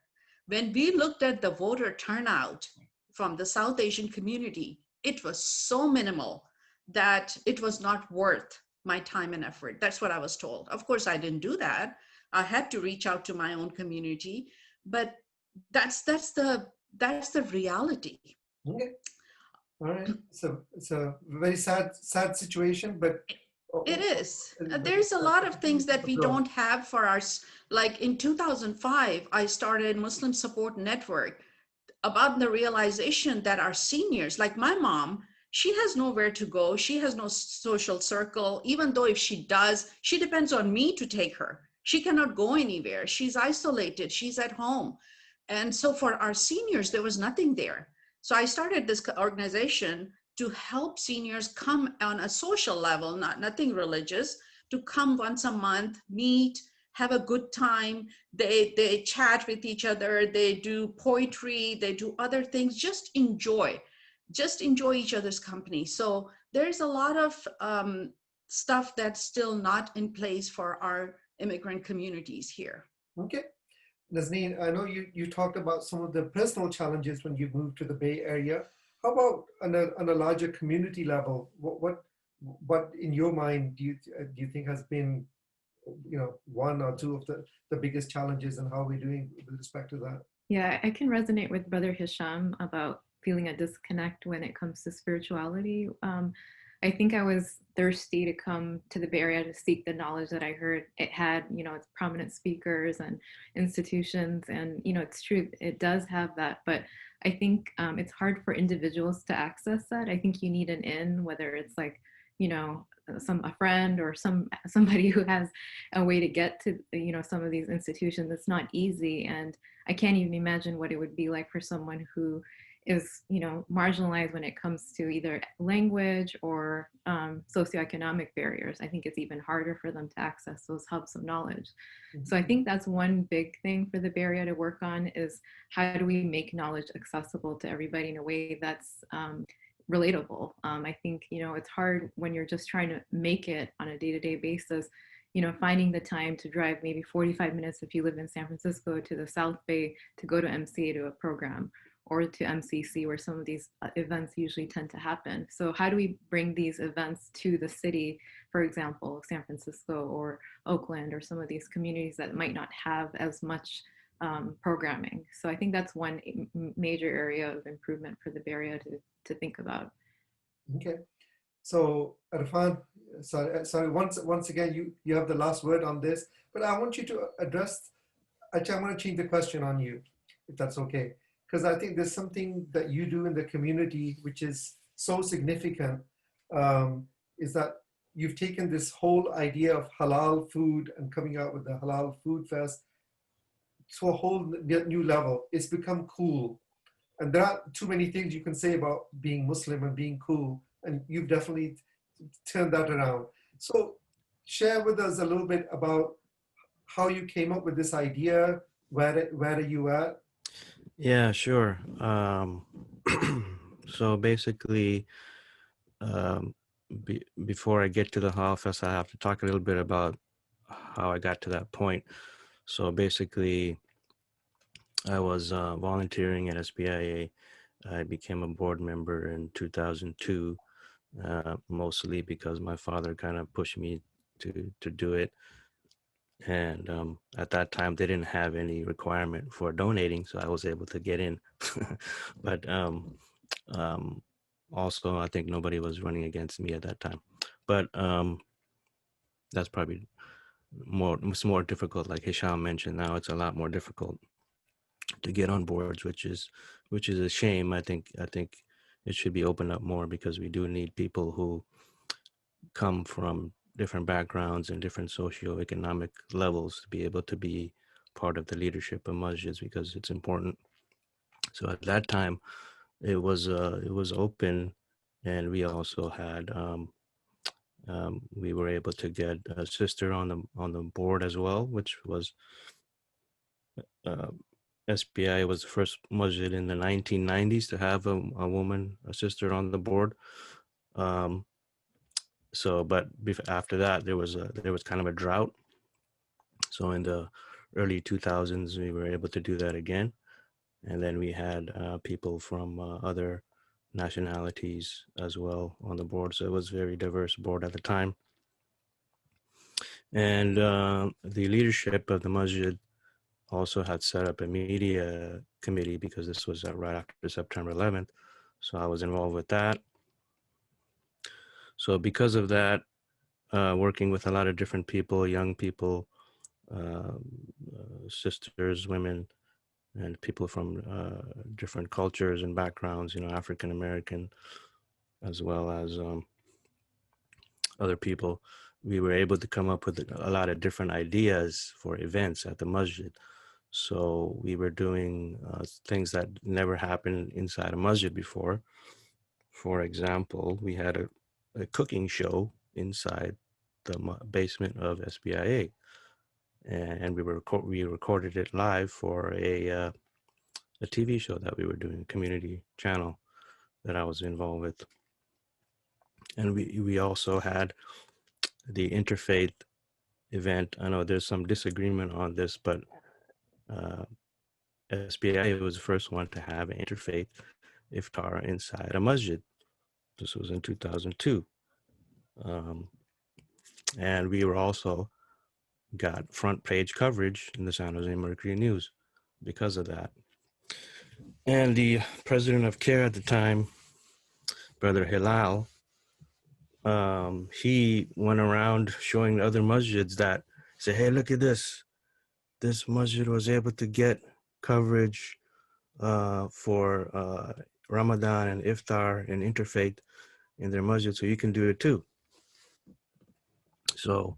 When we looked at the voter turnout from the South Asian community, it was so minimal that it was not worth my time and effort. That's what I was told. Of course, I didn't do that. I had to reach out to my own community, but that's the reality. Okay. All right. So it's a very sad situation, but it is. There's a lot of things that we don't have for us. Like in 2005, I started Muslim Support Network about the realization that our seniors, like my mom, she has nowhere to go. She has no social circle. Even though if she does, she depends on me to take her. She cannot go anywhere. She's isolated. She's at home. And so for our seniors, there was nothing there. So I started this organization to help seniors come on a social level, nothing religious, to come once a month, meet, have a good time. They chat with each other. They do poetry. They do other things. Just enjoy each other's company. So there's a lot of stuff that's still not in place for our immigrant communities here. Okay. Nazneen, I know you talked about some of the personal challenges when you moved to the Bay Area. How about on a larger community level? What in your mind do you think has been, one or two of the biggest challenges, and how are we doing with respect to that? Yeah, I can resonate with Brother Hisham about feeling a disconnect when it comes to spirituality. I think I was thirsty to come to the Bay Area to seek the knowledge that I heard it had, its prominent speakers and institutions. And, it's true, it does have that. But I think it's hard for individuals to access that. I think you need an in, whether it's like, a friend or somebody who has a way to get to, some of these institutions. It's not easy. And I can't even imagine what it would be like for someone who is, marginalized when it comes to either language or socioeconomic barriers. I think it's even harder for them to access those hubs of knowledge. Mm-hmm. So I think that's one big thing for the Bay Area to work on, is how do we make knowledge accessible to everybody in a way that's relatable. I think, it's hard when you're just trying to make it on a day-to-day basis, finding the time to drive maybe 45 minutes if you live in San Francisco to the South Bay to go to MCA to a program, or to MCC where some of these events usually tend to happen. So how do we bring these events to the city, for example, San Francisco or Oakland, or some of these communities that might not have as much programming? So I think that's one major area of improvement for the Bay Area to think about. Okay. So Irfan, sorry, once again, you have the last word on this, but I want you to address, actually I want to change the question on you, if that's okay. Because I think there's something that you do in the community which is so significant, is that you've taken this whole idea of halal food and coming out with the Halal Food Fest to a whole new level. It's become cool. And there are too many things you can say about being Muslim and being cool, and you've definitely turned that around. So share with us a little bit about how you came up with this idea, where are you at? Yeah, sure. So basically, before I get to the Halal Fest, I have to talk a little bit about how I got to that point. So basically, I was volunteering at SBIA. I became a board member in 2002, mostly because my father kind of pushed me to do it. And at that time, they didn't have any requirement for donating, so I was able to get in. But um, also, I think nobody was running against me at that time. But that's probably it's more difficult. Like Hisham mentioned, now it's a lot more difficult to get on boards, which is a shame. I think it should be opened up more, because we do need people who come from different backgrounds and different socioeconomic levels to be able to be part of the leadership of masjids, because it's important. So at that time, it was open, and we also had we were able to get a sister on the board as well, which was uh, SBIA was the first masjid in the 1990s to have a woman, a sister on the board. Um, so, but after that, there was kind of a drought. So in the early 2000s, we were able to do that again, and then we had people from other nationalities as well on the board. So it was a very diverse board at the time. And the leadership of the masjid also had set up a media committee, because this was right after September 11th. So I was involved with that. So because of that, working with a lot of different people, young people, sisters, women, and people from different cultures and backgrounds, African American, as well as other people, we were able to come up with a lot of different ideas for events at the masjid. So we were doing things that never happened inside a masjid before. For example, we had a cooking show inside the basement of SBIA, and we recorded it live for a TV show that we were doing, a community channel that I was involved with. And we also had the interfaith event. I know there's some disagreement on this, but SBIA was the first one to have an interfaith iftar inside a masjid. This was in 2002. And we were also got front page coverage in the San Jose Mercury News because of that. And the president of CAIR at the time, Brother Hilal, he went around showing other masjids that say, hey, look at this. This masjid was able to get coverage for Ramadan and iftar and interfaith in their masjid, so you can do it too. So,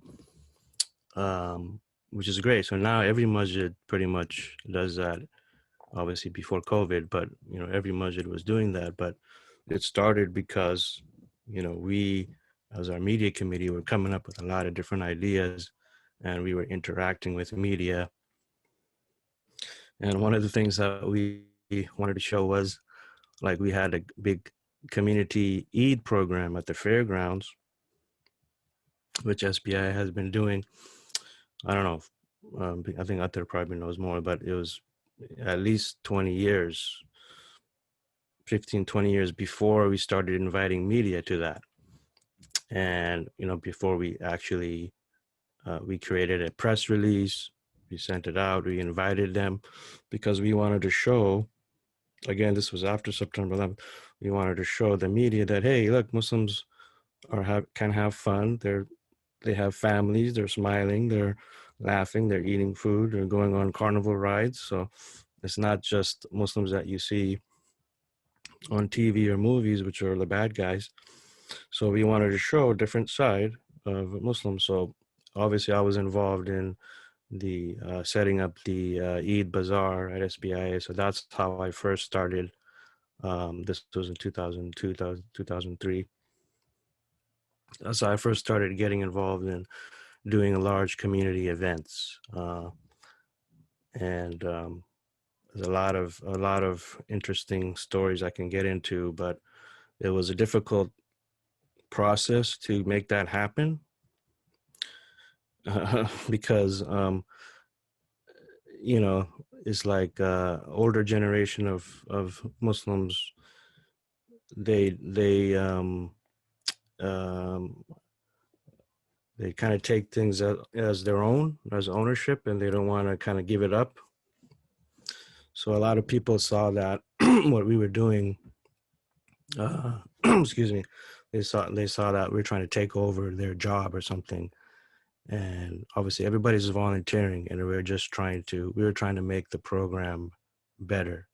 which is great. So now every masjid pretty much does that. Obviously before COVID, but every masjid was doing that. But it started because we, as our media committee, were coming up with a lot of different ideas, and we were interacting with media. And one of the things that we wanted to show was, like, we had a big community Eid program at the fairgrounds, which SBI has been doing. I don't know. I think Atar probably knows more, but it was at least 20 years, 15, 20 years before we started inviting media to that. And, before we actually, we created a press release, we sent it out, we invited them, because we wanted to show, again, this was after September 11th, we wanted to show the media that, hey, look, Muslims can have fun. They have families, they're smiling, they're laughing, they're eating food, they're going on carnival rides. So it's not just Muslims that you see on TV or movies, which are the bad guys. So we wanted to show a different side of Muslims. So obviously I was involved in the setting up the Eid Bazaar at SBIA. So that's how I first started. This was in 2002, 2003. That's how I first started getting involved in doing large community events. And there's a lot of interesting stories I can get into, but it was a difficult process to make that happen, because it's like older generation of Muslims, they they kind of take things as their own, as ownership, and they don't want to kind of give it up. So a lot of people saw that what we were doing, excuse me, they saw that we were trying to take over their job or something. And obviously everybody's volunteering, and we were trying to make the program better,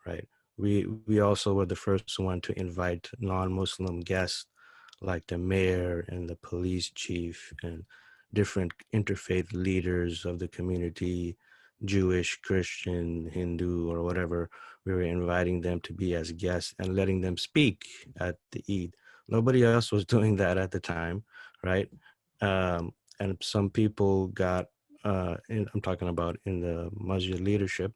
right? We also were the first one to invite non-Muslim guests like the mayor and the police chief and different interfaith leaders of the community, Jewish, Christian, Hindu, or whatever. We were inviting them to be as guests and letting them speak at the Eid. Nobody else was doing that at the time, right? And some people got, I'm talking about in the Masjid leadership,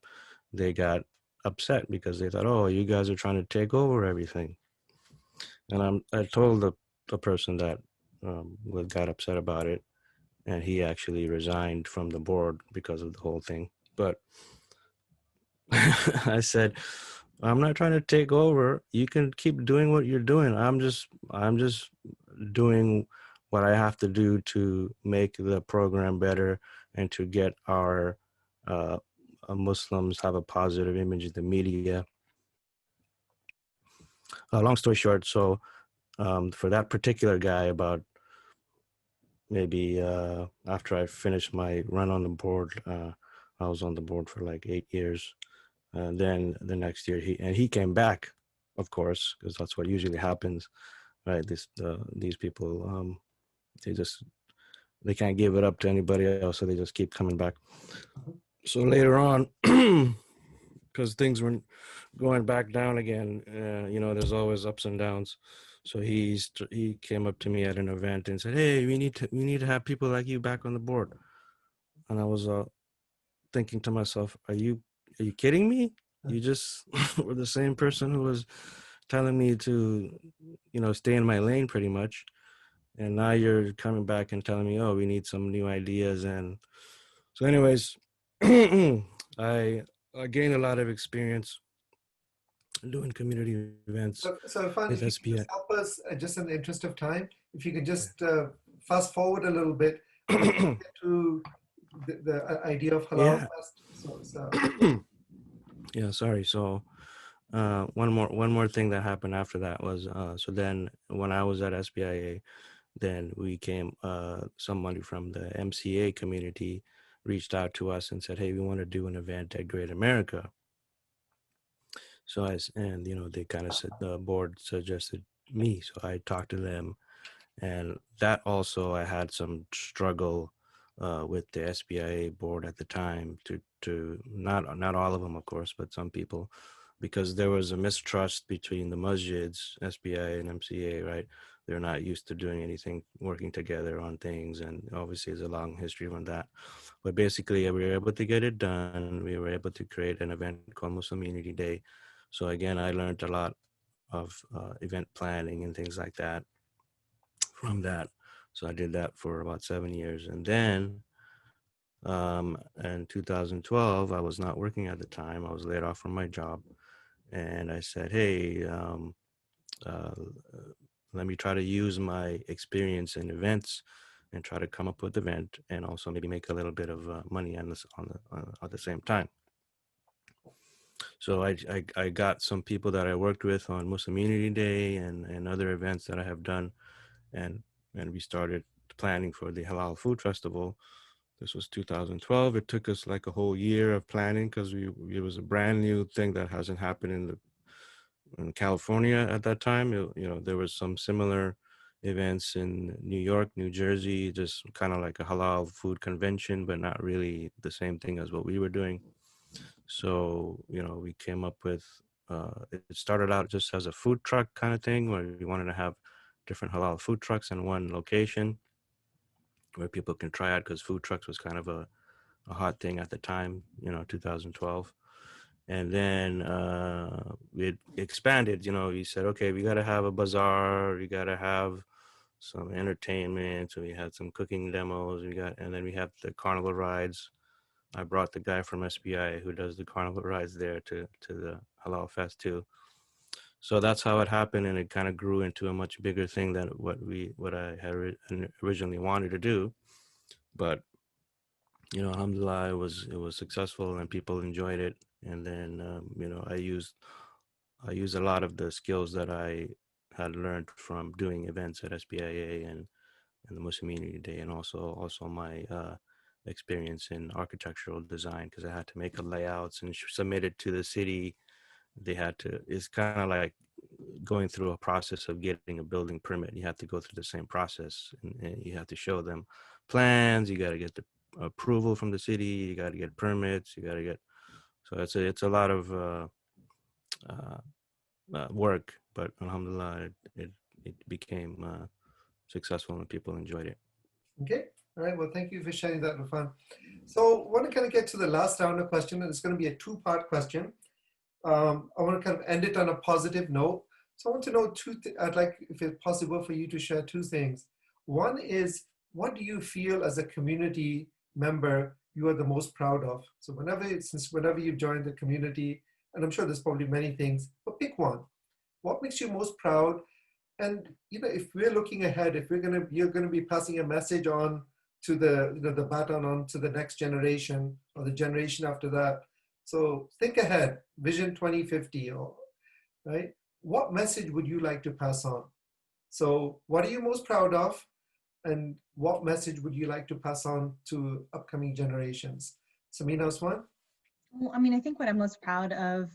they got upset because they thought, oh, you guys are trying to take over everything. And I told the person that got upset about it, and he actually resigned from the board because of the whole thing. But I said, I'm not trying to take over. You can keep doing what you're doing. I'm just doing what I have to do to make the program better and to get our Muslims have a positive image in the media. Long story short, so for that particular guy, about maybe after I finished my run on the board, I was on the board for like 8 years. And then the next year he came back, of course, because that's what usually happens, right? These people, they can't give it up to anybody else, so they just keep coming back. So later on, because things were going back down again, there's always ups and downs. So he came up to me at an event and said, "Hey, we need to have people like you back on the board." And I was thinking to myself, "Are you kidding me? You just were the same person who was telling me to, stay in my lane pretty much. And now you're coming back and telling me, oh, we need some new ideas." And so anyways, I gained a lot of experience doing community events So Irfan, with if you could SBIA. just help us, just in the interest of time, if you could just fast forward a little bit to the idea of halal Yeah. fast. Yeah, sorry. So one more thing that happened after that was so then when I was at SBIA, then we came somebody from the MCA community reached out to us and said, "Hey, we want to do an event at Great America." So they kind of said, the board suggested me, so I talked to them, and that also I had some struggle with the SBIA board at the time to not all of them, of course, but some people, because there was a mistrust between the masjids, SBIA and MCA, right? They're not used to doing anything, working together on things, and obviously there's a long history on that. But basically, we were able to get it done. We were able to create an event called Muslim Unity Day. So again, I learned a lot of event planning and things like that from that. So I did that for about 7 years. And then in 2012, I was not working at the time. I was laid off from my job. And I said, hey, let me try to use my experience in events and try to come up with an event and also maybe make a little bit of money on this at the same time. So I got some people that I worked with on Muslim Unity Day and other events that I have done, and we started planning for the Halal Food Festival. This was 2012. It took us like a whole year of planning because it was a brand new thing that hasn't happened in California at that time. There was some similar events in New York, New Jersey, just kind of like a halal food convention, but not really the same thing as what we were doing. So, we came up with, it started out just as a food truck kind of thing where we wanted to have different halal food trucks in one location where people can try out, because food trucks was kind of a hot thing at the time, 2012. And then it expanded, we said, okay, we got to have a bazaar, we got to have some entertainment. So we had some cooking demos, and then we have the carnival rides. I brought the guy from SBIA who does the carnival rides there to the Halal Fest too. So that's how it happened, and it kind of grew into a much bigger thing than what I had originally wanted to do. But you know, alhamdulillah, it was successful and people enjoyed it. And then you know, I used a lot of the skills that I had learned from doing events at SBIA and the Muslim Unity Day, and also my experience in architectural design, because I had to make the layouts and submit it to the city. They had to, it's kind of like going through a process of getting a building permit. You have to go through the same process, and you have to show them plans. You got to get the approval from the city. You got to get permits. You got to get, so it's a lot of work, but alhamdulillah, it became successful and people enjoyed it. Okay, all right, well, thank you for sharing that, Rafan. So I want to kind of get to the last round of question, and it's going to be a two-part question. I want to kind of end it on a positive note. So I want to know I'd like, if it's possible for you to share two things. One is, what do you feel as a community member you are the most proud of? So whenever you've joined the community, and I'm sure there's probably many things, but pick one. What makes you most proud? And you know, if we're looking ahead, if you're gonna be passing a message on to the baton on to the next generation or the generation after that. So think ahead, Vision 2050, right? What message would you like to pass on? So what are you most proud of? And what message would you like to pass on to upcoming generations? Sameena, Usman? Well, I mean, I think what I'm most proud of,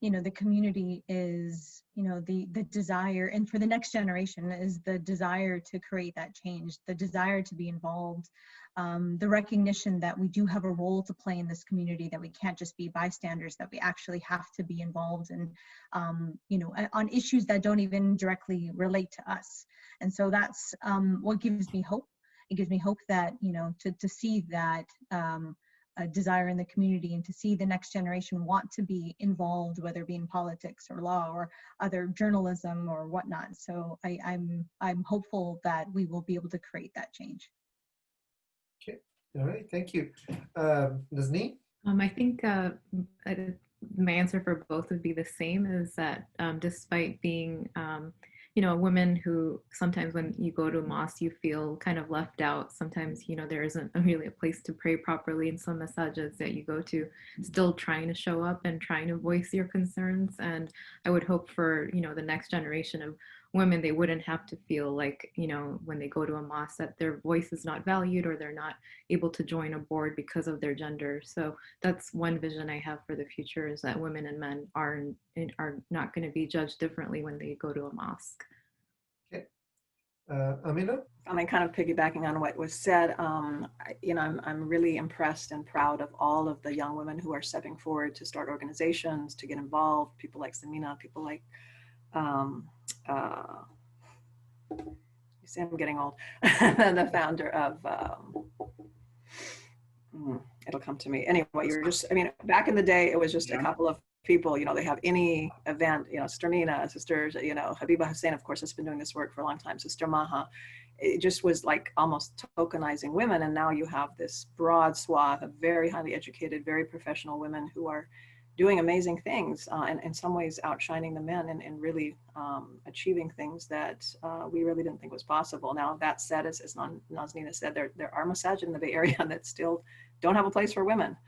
you know, the community is, you know, the desire, and for the next generation is the desire to create that change, the desire to be involved, the recognition that we do have a role to play in this community, that we can't just be bystanders, that we actually have to be involved in, you know, on issues that don't even directly relate to us. And so that's what gives me hope. It gives me hope that, you know, to see that a desire in the community, and to see the next generation want to be involved, whether it be in politics or law or other journalism or whatnot. So I'm hopeful that we will be able to create that change. Okay, all right, thank you. Nazneen? I think my answer for both would be the same, is that despite being you know, a woman who sometimes when you go to a mosque, you feel kind of left out. Sometimes, you know, there isn't really a place to pray properly in some massages that you go to, still trying to show up and trying to voice your concerns. And I would hope for, you know, the next generation of women, they wouldn't have to feel like, you know, when they go to a mosque that their voice is not valued or they're not able to join a board because of their gender. So that's one vision I have for the future, is that women and men are not going to be judged differently when they go to a mosque. Okay. Ameena? I mean, kind of piggybacking on what was said, you know, I'm really impressed and proud of all of the young women who are stepping forward to start organizations, to get involved, people like Sameena, people like, you see I'm getting old, the founder of, it'll come to me. Anyway, you're just, I mean, back in the day, it was just a couple of people, you know, they have any event, you know, Sister Ameena, Sister, you know, Habiba Hussein, of course, has been doing this work for a long time, Sister Maha. It just was like almost tokenizing women. And now you have this broad swath of very highly educated, very professional women who are doing amazing things, and in some ways outshining the men and really achieving things that we really didn't think was possible. Now, that said, as Nazneen said, there are masajid in the Bay Area that still don't have a place for women.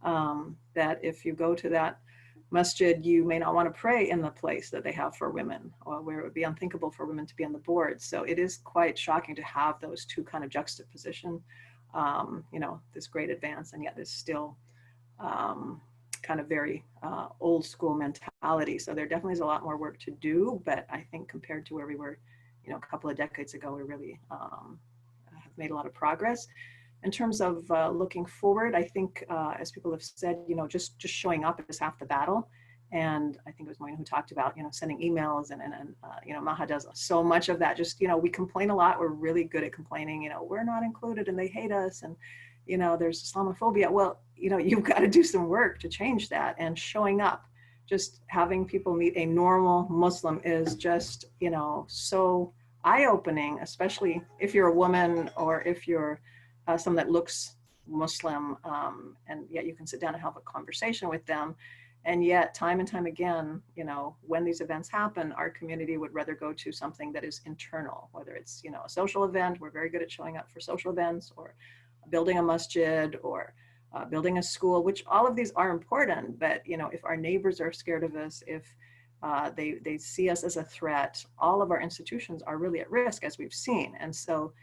That if you go to that masjid, you may not want to pray in the place that they have for women, or where it would be unthinkable for women to be on the board. So it is quite shocking to have those two kind of juxtaposition, you know, this great advance, and yet there's still kind of very old school mentality. So there definitely is a lot more work to do, but I think compared to where we were, you know, a couple of decades ago, we really have made a lot of progress. In terms of looking forward, I think, as people have said, you know, just showing up is half the battle. And I think it was Moina who talked about, you know, sending emails and you know, Maha does so much of that. Just, you know, we complain a lot. We're really good at complaining, you know, we're not included and they hate us. And, you know, there's Islamophobia. Well, you know, you've got to do some work to change that, and showing up, just having people meet a normal Muslim is just, you know, so eye-opening, especially if you're a woman or if you're someone that looks Muslim, and yet you can sit down and have a conversation with them. And yet, time and time again, you know, when these events happen, our community would rather go to something that is internal, whether it's, you know, a social event. We're very good at showing up for social events, or building a masjid, or building a school, which all of these are important. But, you know, if our neighbors are scared of us, if they see us as a threat, all of our institutions are really at risk, as we've seen. And so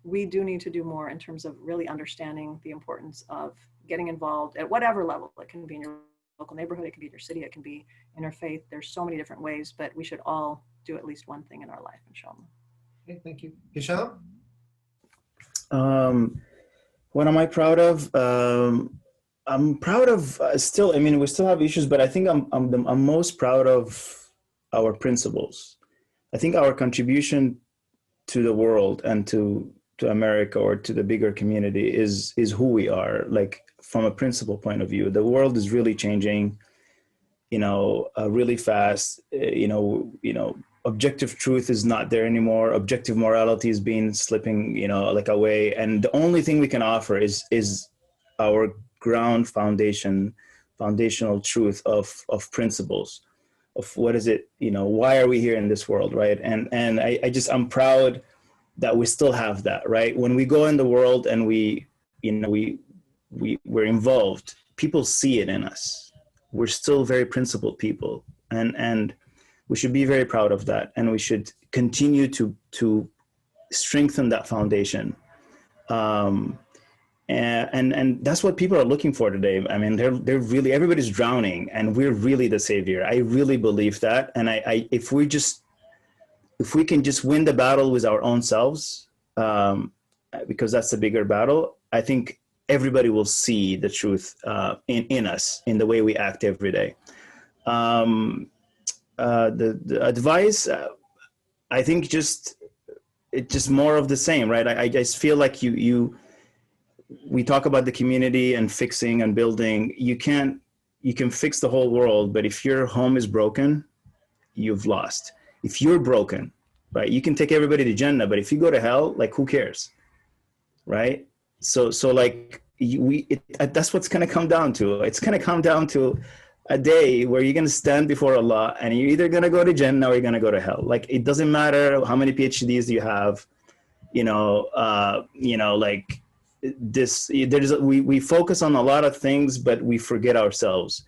we do need to do more in terms of really understanding the importance of getting involved at whatever level. It can be in your local neighborhood, it can be in your city, it can be interfaith. There's so many different ways, but we should all do at least one thing in our life, inshallah. Okay, thank you. Hisham? What am I proud of? I'm proud of still, I mean, we still have issues, but I think I'm most proud of our principles. I think our contribution to the world and to America, or to the bigger community, is who we are. Like, from a principle point of view, the world is really changing, you know, really fast. You know, objective truth is not there anymore. Objective morality is being slipping, you know, like away. And the only thing we can offer is our foundational truth of principles, of what is it, you know, why are we here in this world, right? And I'm proud that we still have that, right? When we go in the world and we're involved, people see it in us. We're still very principled people, and we should be very proud of that, and we should continue to strengthen that foundation. And that's what people are looking for today. I mean, they're really, everybody's drowning, and we're really the savior. I really believe that. And if we can just win the battle with our own selves, because that's the bigger battle, I think everybody will see the truth in us, in the way we act every day. The advice, I think it's just more of the same, right? I just feel like we talk about the community and fixing and building. You can fix the whole world, but if your home is broken, you've lost. If you're broken, right, you can take everybody to Jannah, but if you go to hell, like, who cares, right? So like, that's what's going to come down to. It's going to come down to a day where you're going to stand before Allah, and you're either going to go to Jannah or you're going to go to hell. Like, it doesn't matter how many PhDs you have, like this. We focus on a lot of things, but we forget ourselves.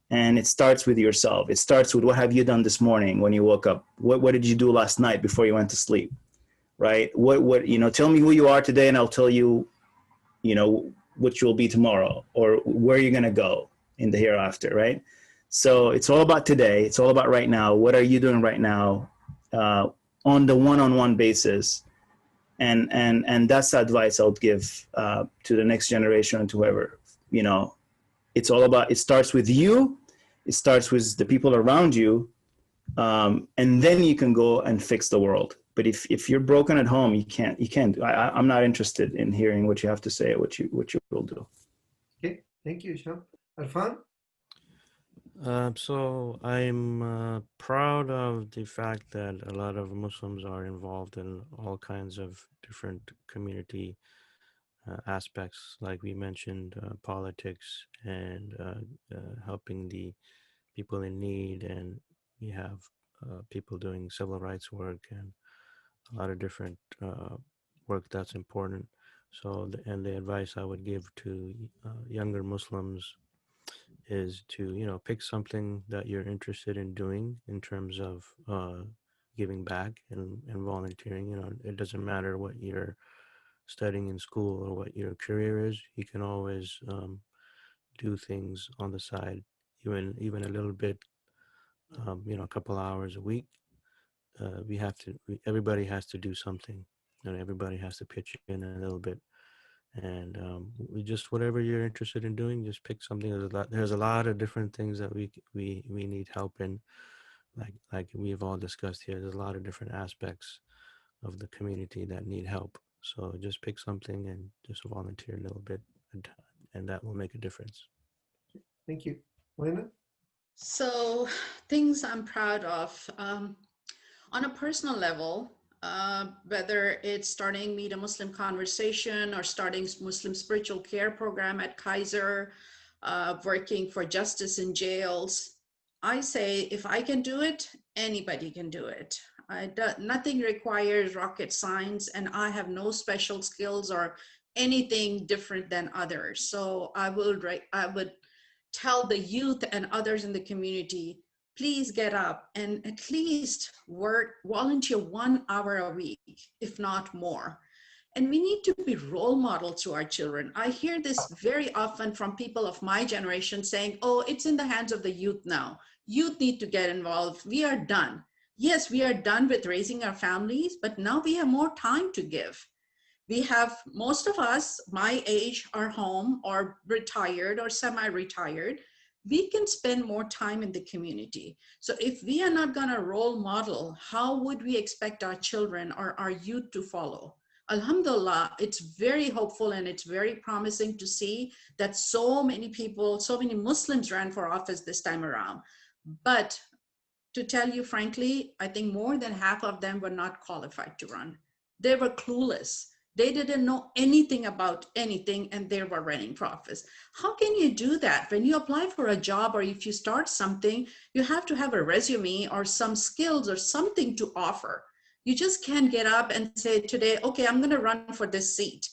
And it starts with yourself. It starts with, what have you done this morning when you woke up? What did you do last night before you went to sleep? Right? What tell me who you are today, and I'll tell you, what you'll be tomorrow, or where you're going to go in the hereafter, right? So it's all about today. It's all about right now. What are you doing right now on the one-on-one basis? And that's the advice I would give to the next generation and to whoever, it's all about, it starts with you. It starts with the people around you. And then you can go and fix the world. But if you're broken at home, you can't. I'm not interested in hearing what you have to say, what you will do. Okay, thank you, Hisham. Arfan? So I'm proud of the fact that a lot of Muslims are involved in all kinds of different community aspects, like we mentioned, politics and helping the people in need, and we have people doing civil rights work and a lot of different work that's important. So, the advice I would give to younger Muslims is to, pick something that you're interested in doing in terms of giving back and volunteering. It doesn't matter what you're studying in school or what your career is. You can always do things on the side, even a little bit, a couple hours a week. Everybody has to do something, and everybody has to pitch in a little bit. And whatever you're interested in doing, just pick something. There's a lot of different things that we need help in, like we've all discussed here. There's a lot of different aspects of the community that need help. So just pick something and just volunteer a little bit, and that will make a difference. Thank you. Moina? So things I'm proud of. On a personal level, whether it's starting Meet a Muslim Conversation or starting Muslim Spiritual Care Program at CAIR, working for justice in jails. I say, if I can do it, anybody can do it. Nothing requires rocket science, and I have no special skills or anything different than others. So I would tell the youth and others in the community, please get up and at least volunteer 1 hour a week, if not more. And we need to be role models to our children. I hear this very often from people of my generation saying, oh, it's in the hands of the youth now. Youth need to get involved. We are done. Yes, we are done with raising our families, but now we have more time to give. We have, most of us, my age, are home or retired or semi-retired. We can spend more time in the community. So if we are not gonna role model, how would we expect our children or our youth to follow? Alhamdulillah, it's very hopeful and it's very promising to see that so many people, so many Muslims ran for office this time around. But to tell you frankly, I think more than half of them were not qualified to run. They were clueless. They didn't know anything about anything and they were running for office. How can you do that? When you apply for a job or if you start something, you have to have a resume or some skills or something to offer. You just can't get up and say today, okay, I'm gonna run for this seat.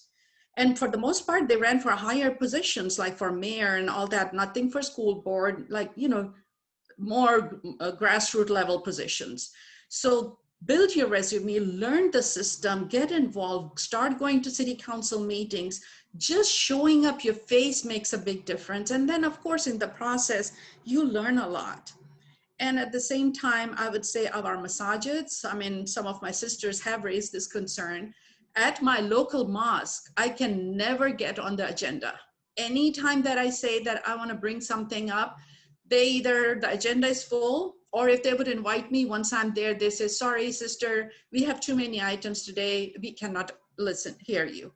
And for the most part, they ran for higher positions like for mayor and all that, nothing for school board, like, you know, more grassroots level positions. So build your resume, learn the system, get involved, start going to city council meetings. Just showing up your face makes a big difference. And then of course, in the process, you learn a lot. And at the same time, I would say of our masajids, I mean, some of my sisters have raised this concern. At my local mosque, I can never get on the agenda. Anytime that I say that I want to bring something up, the agenda is full, or if they would invite me once I'm there, they say, sorry, sister, we have too many items today. We cannot hear you.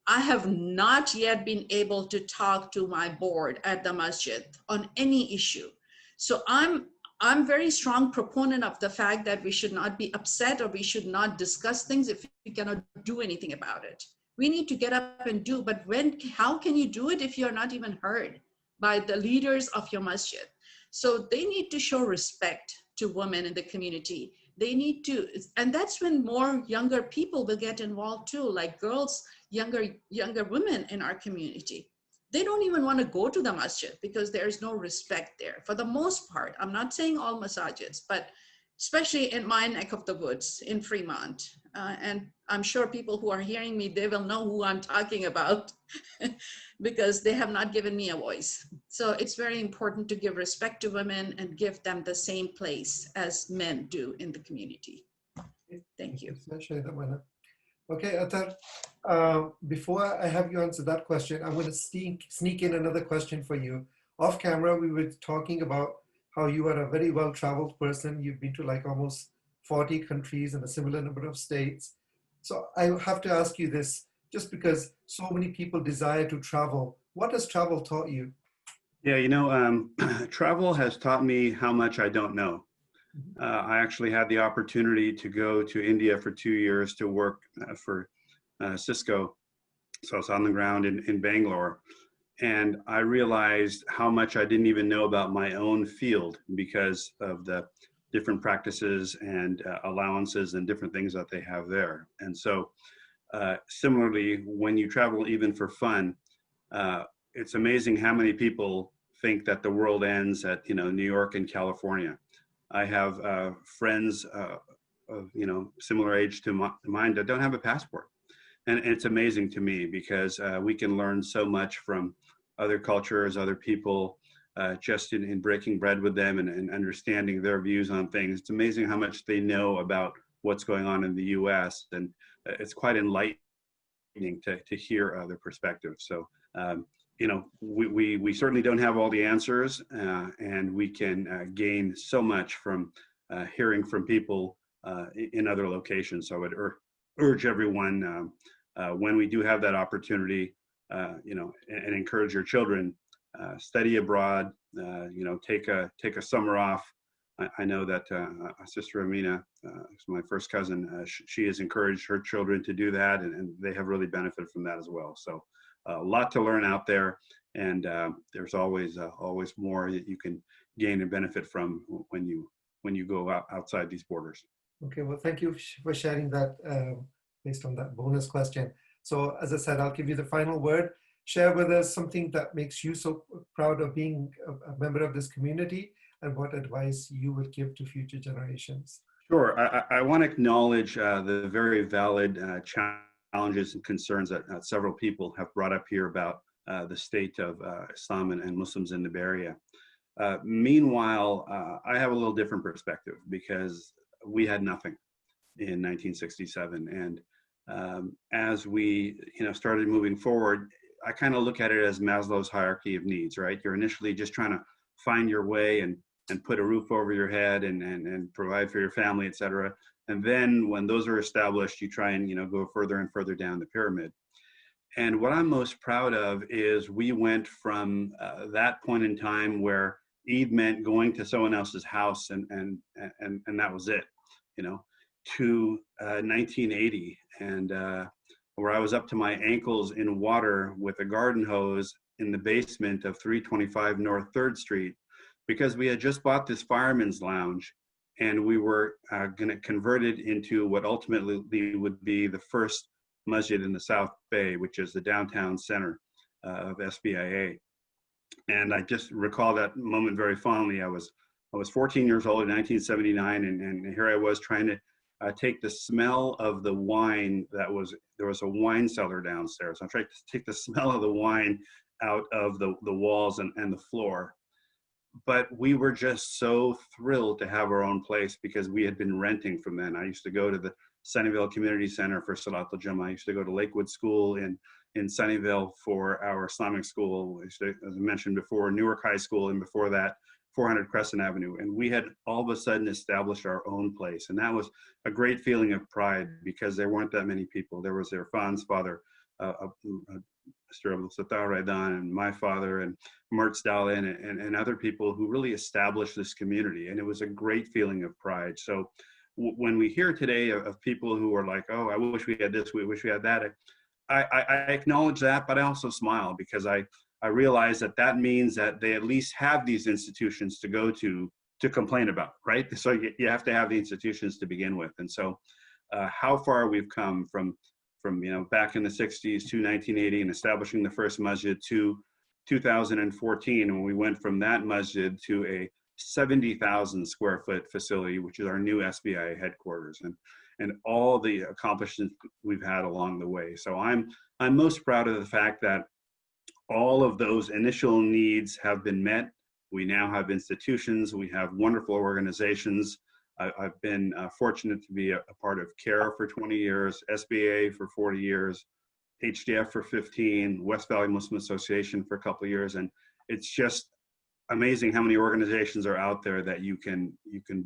I have not yet been able to talk to my board at the masjid on any issue. So I'm very strong proponent of the fact that we should not be upset or we should not discuss things if we cannot do anything about it. We need to get up and do, but how can you do it if you're not even heard by the leaders of your masjid? So they need to show respect to women in the community. They need to, and that's when more younger people will get involved too, like girls, younger women in our community. They don't even want to go to the masjid because there's no respect there. For the most part, I'm not saying all masajids, but especially in my neck of the woods in Fremont. And I'm sure people who are hearing me, they will know who I'm talking about because they have not given me a voice. So it's very important to give respect to women and give them the same place as men do in the community. Thank you. Okay, Atar, before I have you answer that question, I'm going to sneak in another question for you. Off camera, we were talking about how you are a very well-traveled person. You've been to like almost 40 countries and a similar number of states. So I have to ask you this, just because so many people desire to travel, what has travel taught you? Yeah, you know, travel has taught me how much I don't know. I actually had the opportunity to go to India for 2 years to work for Cisco. So I was on the ground in Bangalore. And I realized how much I didn't even know about my own field because of the different practices and allowances and different things that they have there. And so similarly, when you travel even for fun, it's amazing how many people think that the world ends at, you know, New York and California. I have friends of, you know, similar age to mine that don't have a passport. And it's amazing to me because we can learn so much from other cultures, other people, just in breaking bread with them and understanding their views on things. It's amazing how much they know about what's going on in the US. And it's quite enlightening to hear other perspectives. So, you know, we certainly don't have all the answers and we can gain so much from hearing from people in other locations. So I would urge everyone when we do have that opportunity, you know, and encourage your children, study abroad, you know, take a summer off. I know that Sister Ameena, my first cousin, she has encouraged her children to do that, and they have really benefited from that as well. So a lot to learn out there, and there's always more that you can gain and benefit from when you go outside these borders. Okay, well, thank you for sharing that based on that bonus question. So as I said, I'll give you the final word. Share with us something that makes you so proud of being a member of this community, and what advice you would give to future generations. Sure, I want to acknowledge the very valid challenges and concerns that several people have brought up here about the state of Islam and Muslims in the Bay Area. Meanwhile, I have a little different perspective, because we had nothing in 1967, and as we started moving forward, I kind of look at it as Maslow's hierarchy of needs, right? You're initially just trying to find your way and put a roof over your head and provide for your family, et cetera. And then when those are established, you try and go further and further down the pyramid. And what I'm most proud of is we went from that point in time where Eid meant going to someone else's house and that was it, to 1980, and where I was up to my ankles in water with a garden hose in the basement of 325 North 3rd Street, because we had just bought this fireman's lounge, and we were going to convert it into what ultimately would be the first masjid in the South Bay, which is the downtown center of SBIA. And I just recall that moment very fondly. I was 14 years old in 1979, and here I was trying to take the smell of the wine there was a wine cellar downstairs. I tried to take the smell of the wine out of the walls and the floor. But we were just so thrilled to have our own place, because we had been renting from then. I used to go to the Sunnyvale Community Center for Salat al-Jum'ah. I used to go to Lakewood School in Sunnyvale for our Islamic school. I used to, as I mentioned before, Newark High School, and before that, 400 Crescent Avenue. And we had all of a sudden established our own place. And that was a great feeling of pride, because there weren't that many people. There was their Irfan's father, Mr. Abdul Sattar Raidan, and my father, and Mertz Dallin, and other people who really established this community. And it was a great feeling of pride. So when we hear today of people who are like, oh, I wish we had this, we wish we had that, I acknowledge that, but I also smile, because I realize that means that they at least have these institutions to go to complain about, right? So you have to have the institutions to begin with. And so how far we've come from back in the 60s to 1980 and establishing the first masjid, to 2014, when we went from that masjid to a 70,000 square foot facility, which is our new SBIA headquarters, and all the accomplishments we've had along the way. So I'm most proud of the fact that all of those initial needs have been met. We now have institutions, we have wonderful organizations. I've been fortunate to be a part of CAIR for 20 years, SBA for 40 years, HDF for 15, West Valley Muslim Association for a couple of years. And it's just amazing how many organizations are out there that you can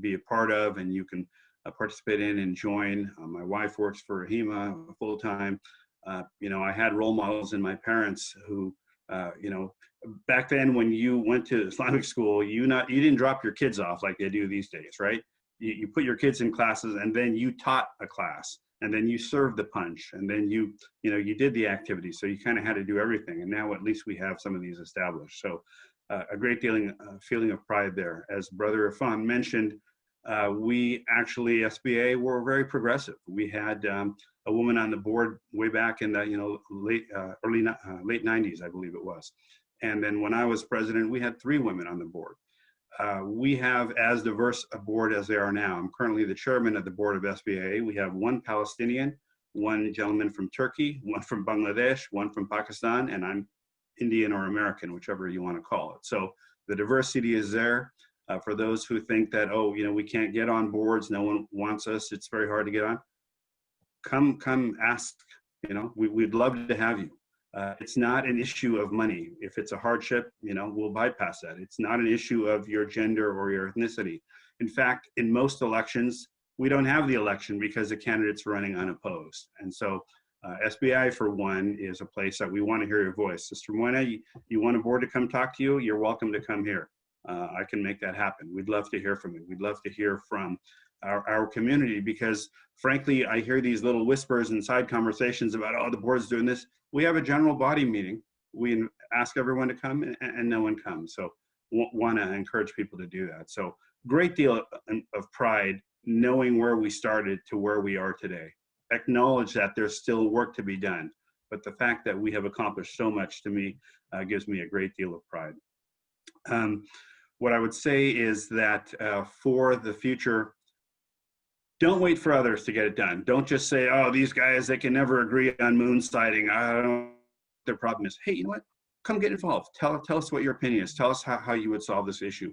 be a part of, and you can participate in and join. My wife works for Hisham full time. I had role models in my parents who, back then when you went to Islamic school, you didn't drop your kids off like they do these days, right? You put your kids in classes, and then you taught a class, and then you served the punch, and then you did the activity. So you kind of had to do everything. And now at least we have some of these established. So a great feeling of pride there. As Brother Irfan mentioned, we actually, SBA, were very progressive. We had a woman on the board way back in the late 90s, I believe it was. And then when I was president, we had 3 women on the board. We have as diverse a board as they are now. I'm currently the chairman of the board of SBA. We have 1 Palestinian, 1 gentleman from Turkey, 1 from Bangladesh, 1 from Pakistan, and I'm Indian or American, whichever you want to call it. So the diversity is there. For those who think that, we can't get on boards, no one wants us, it's very hard to get on, come ask. We'd love to have you. It's not an issue of money. If it's a hardship, we'll bypass that. It's not an issue of your gender or your ethnicity. In fact, in most elections, we don't have the election because the candidates are running unopposed. And so SBI, for one, is a place that we want to hear your voice. Sister Moina, you want a board to come talk to you? You're welcome to come here. I can make that happen. We'd love to hear from you. We'd love to hear from our community, because frankly, I hear these little whispers and side conversations about, oh, the board's doing this. We have a general body meeting. We ask everyone to come, and no one comes. So want to encourage people to do that. So great deal of pride knowing where we started to where we are today. Acknowledge that there's still work to be done, but the fact that we have accomplished so much, to me, gives me a great deal of pride. What I would say is that for the future, don't wait for others to get it done. Don't just say, oh, these guys, they can never agree on moon sighting. I don't know what their problem is. Hey, you know what? Come get involved. Tell us what your opinion is. Tell us how you would solve this issue.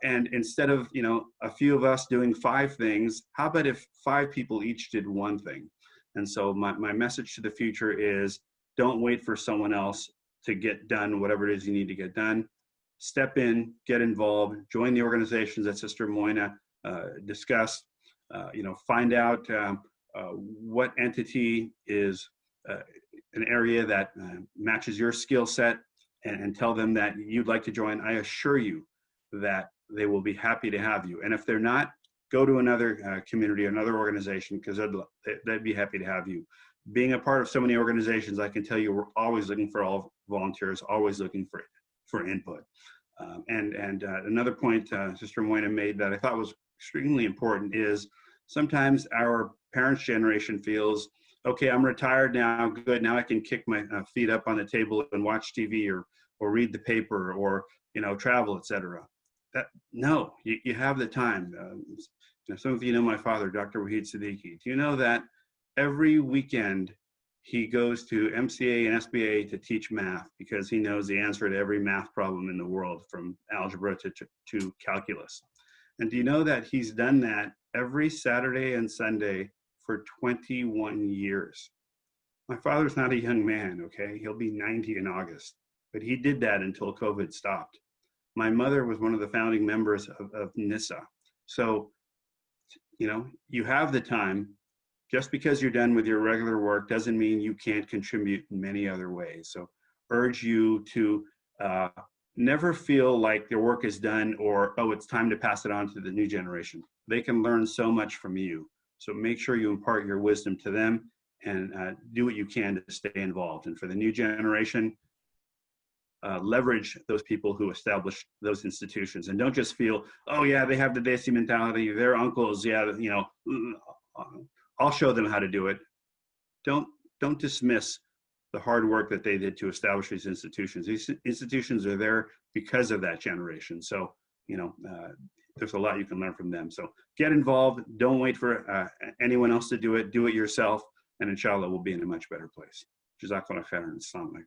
And instead of, you know, a few of us doing 5 things, how about if 5 people each did 1 thing? And so my message to the future is, don't wait for someone else to get done whatever it is you need to get done. Step in, get involved, join the organizations that Sister Moina discussed. You know, find out what entity is an area that matches your skill set, and tell them that you'd like to join. I assure you that they will be happy to have you. And if they're not, go to another community, another organization, because they'd be happy to have you. Being a part of so many organizations, I can tell you we're always looking for all volunteers, always looking for input. And another point Sister Moina made that I thought was extremely important is sometimes our parents' generation feels, okay, I'm retired now, good, now I can kick my feet up on the table and watch TV or read the paper or, you know, travel, etc. No, you have the time. Some of you know my father, Dr. Wahid Siddiqui. Do you know that every weekend he goes to MCA and SBIA to teach math because he knows the answer to every math problem in the world, from algebra to calculus? And do you know that he's done that every Saturday and Sunday for 21 years? My father's not a young man, okay? He'll be 90 in August, but he did that until COVID stopped. My mother was one of the founding members of NISA. So, you know, you have the time. Just because you're done with your regular work doesn't mean you can't contribute in many other ways. So urge you to never feel like your work is done or, oh, it's time to pass it on to the new generation. They can learn so much from you. So make sure you impart your wisdom to them and do what you can to stay involved. And for the new generation, leverage those people who established those institutions, and don't just feel, oh yeah, they have the Desi mentality, their uncles, yeah, you know, I'll show them how to do it. Don't dismiss the hard work that they did to establish these institutions. These institutions are there because of that generation. So, you know, there's a lot you can learn from them. So get involved. Don't wait for anyone else to do it. Do it yourself, and inshallah, we'll be in a much better place. Jazakallah khairan. Assalamu alaikum.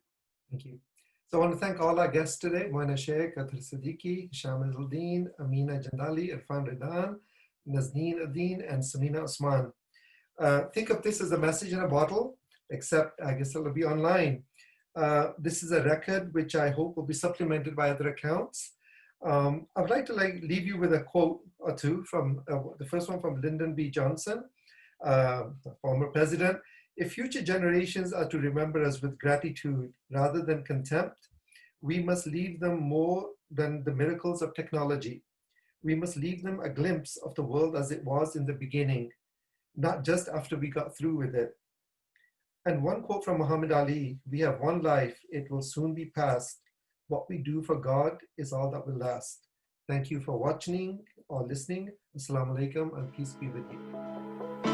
Thank you. So I want to thank all our guests today: Moina Shaiq, Athar Siddiqui, Hisham Izzeldin, Ameena Jandali, Irfan Ridan, Nazneen Uddin, and Sameena Usman. Think of this as a message in a bottle, except I guess it'll be online. This is a record which I hope will be supplemented by other accounts. I would like to leave you with a quote or two from the first one from Lyndon B. Johnson, the former president. If future generations are to remember us with gratitude rather than contempt, we must leave them more than the miracles of technology. We must leave them a glimpse of the world as it was in the beginning, not just after we got through with it. And one quote from Muhammad Ali: we have one life, it will soon be past. What we do for God is all that will last. Thank you for watching or listening. Assalamu alaikum, and peace be with you.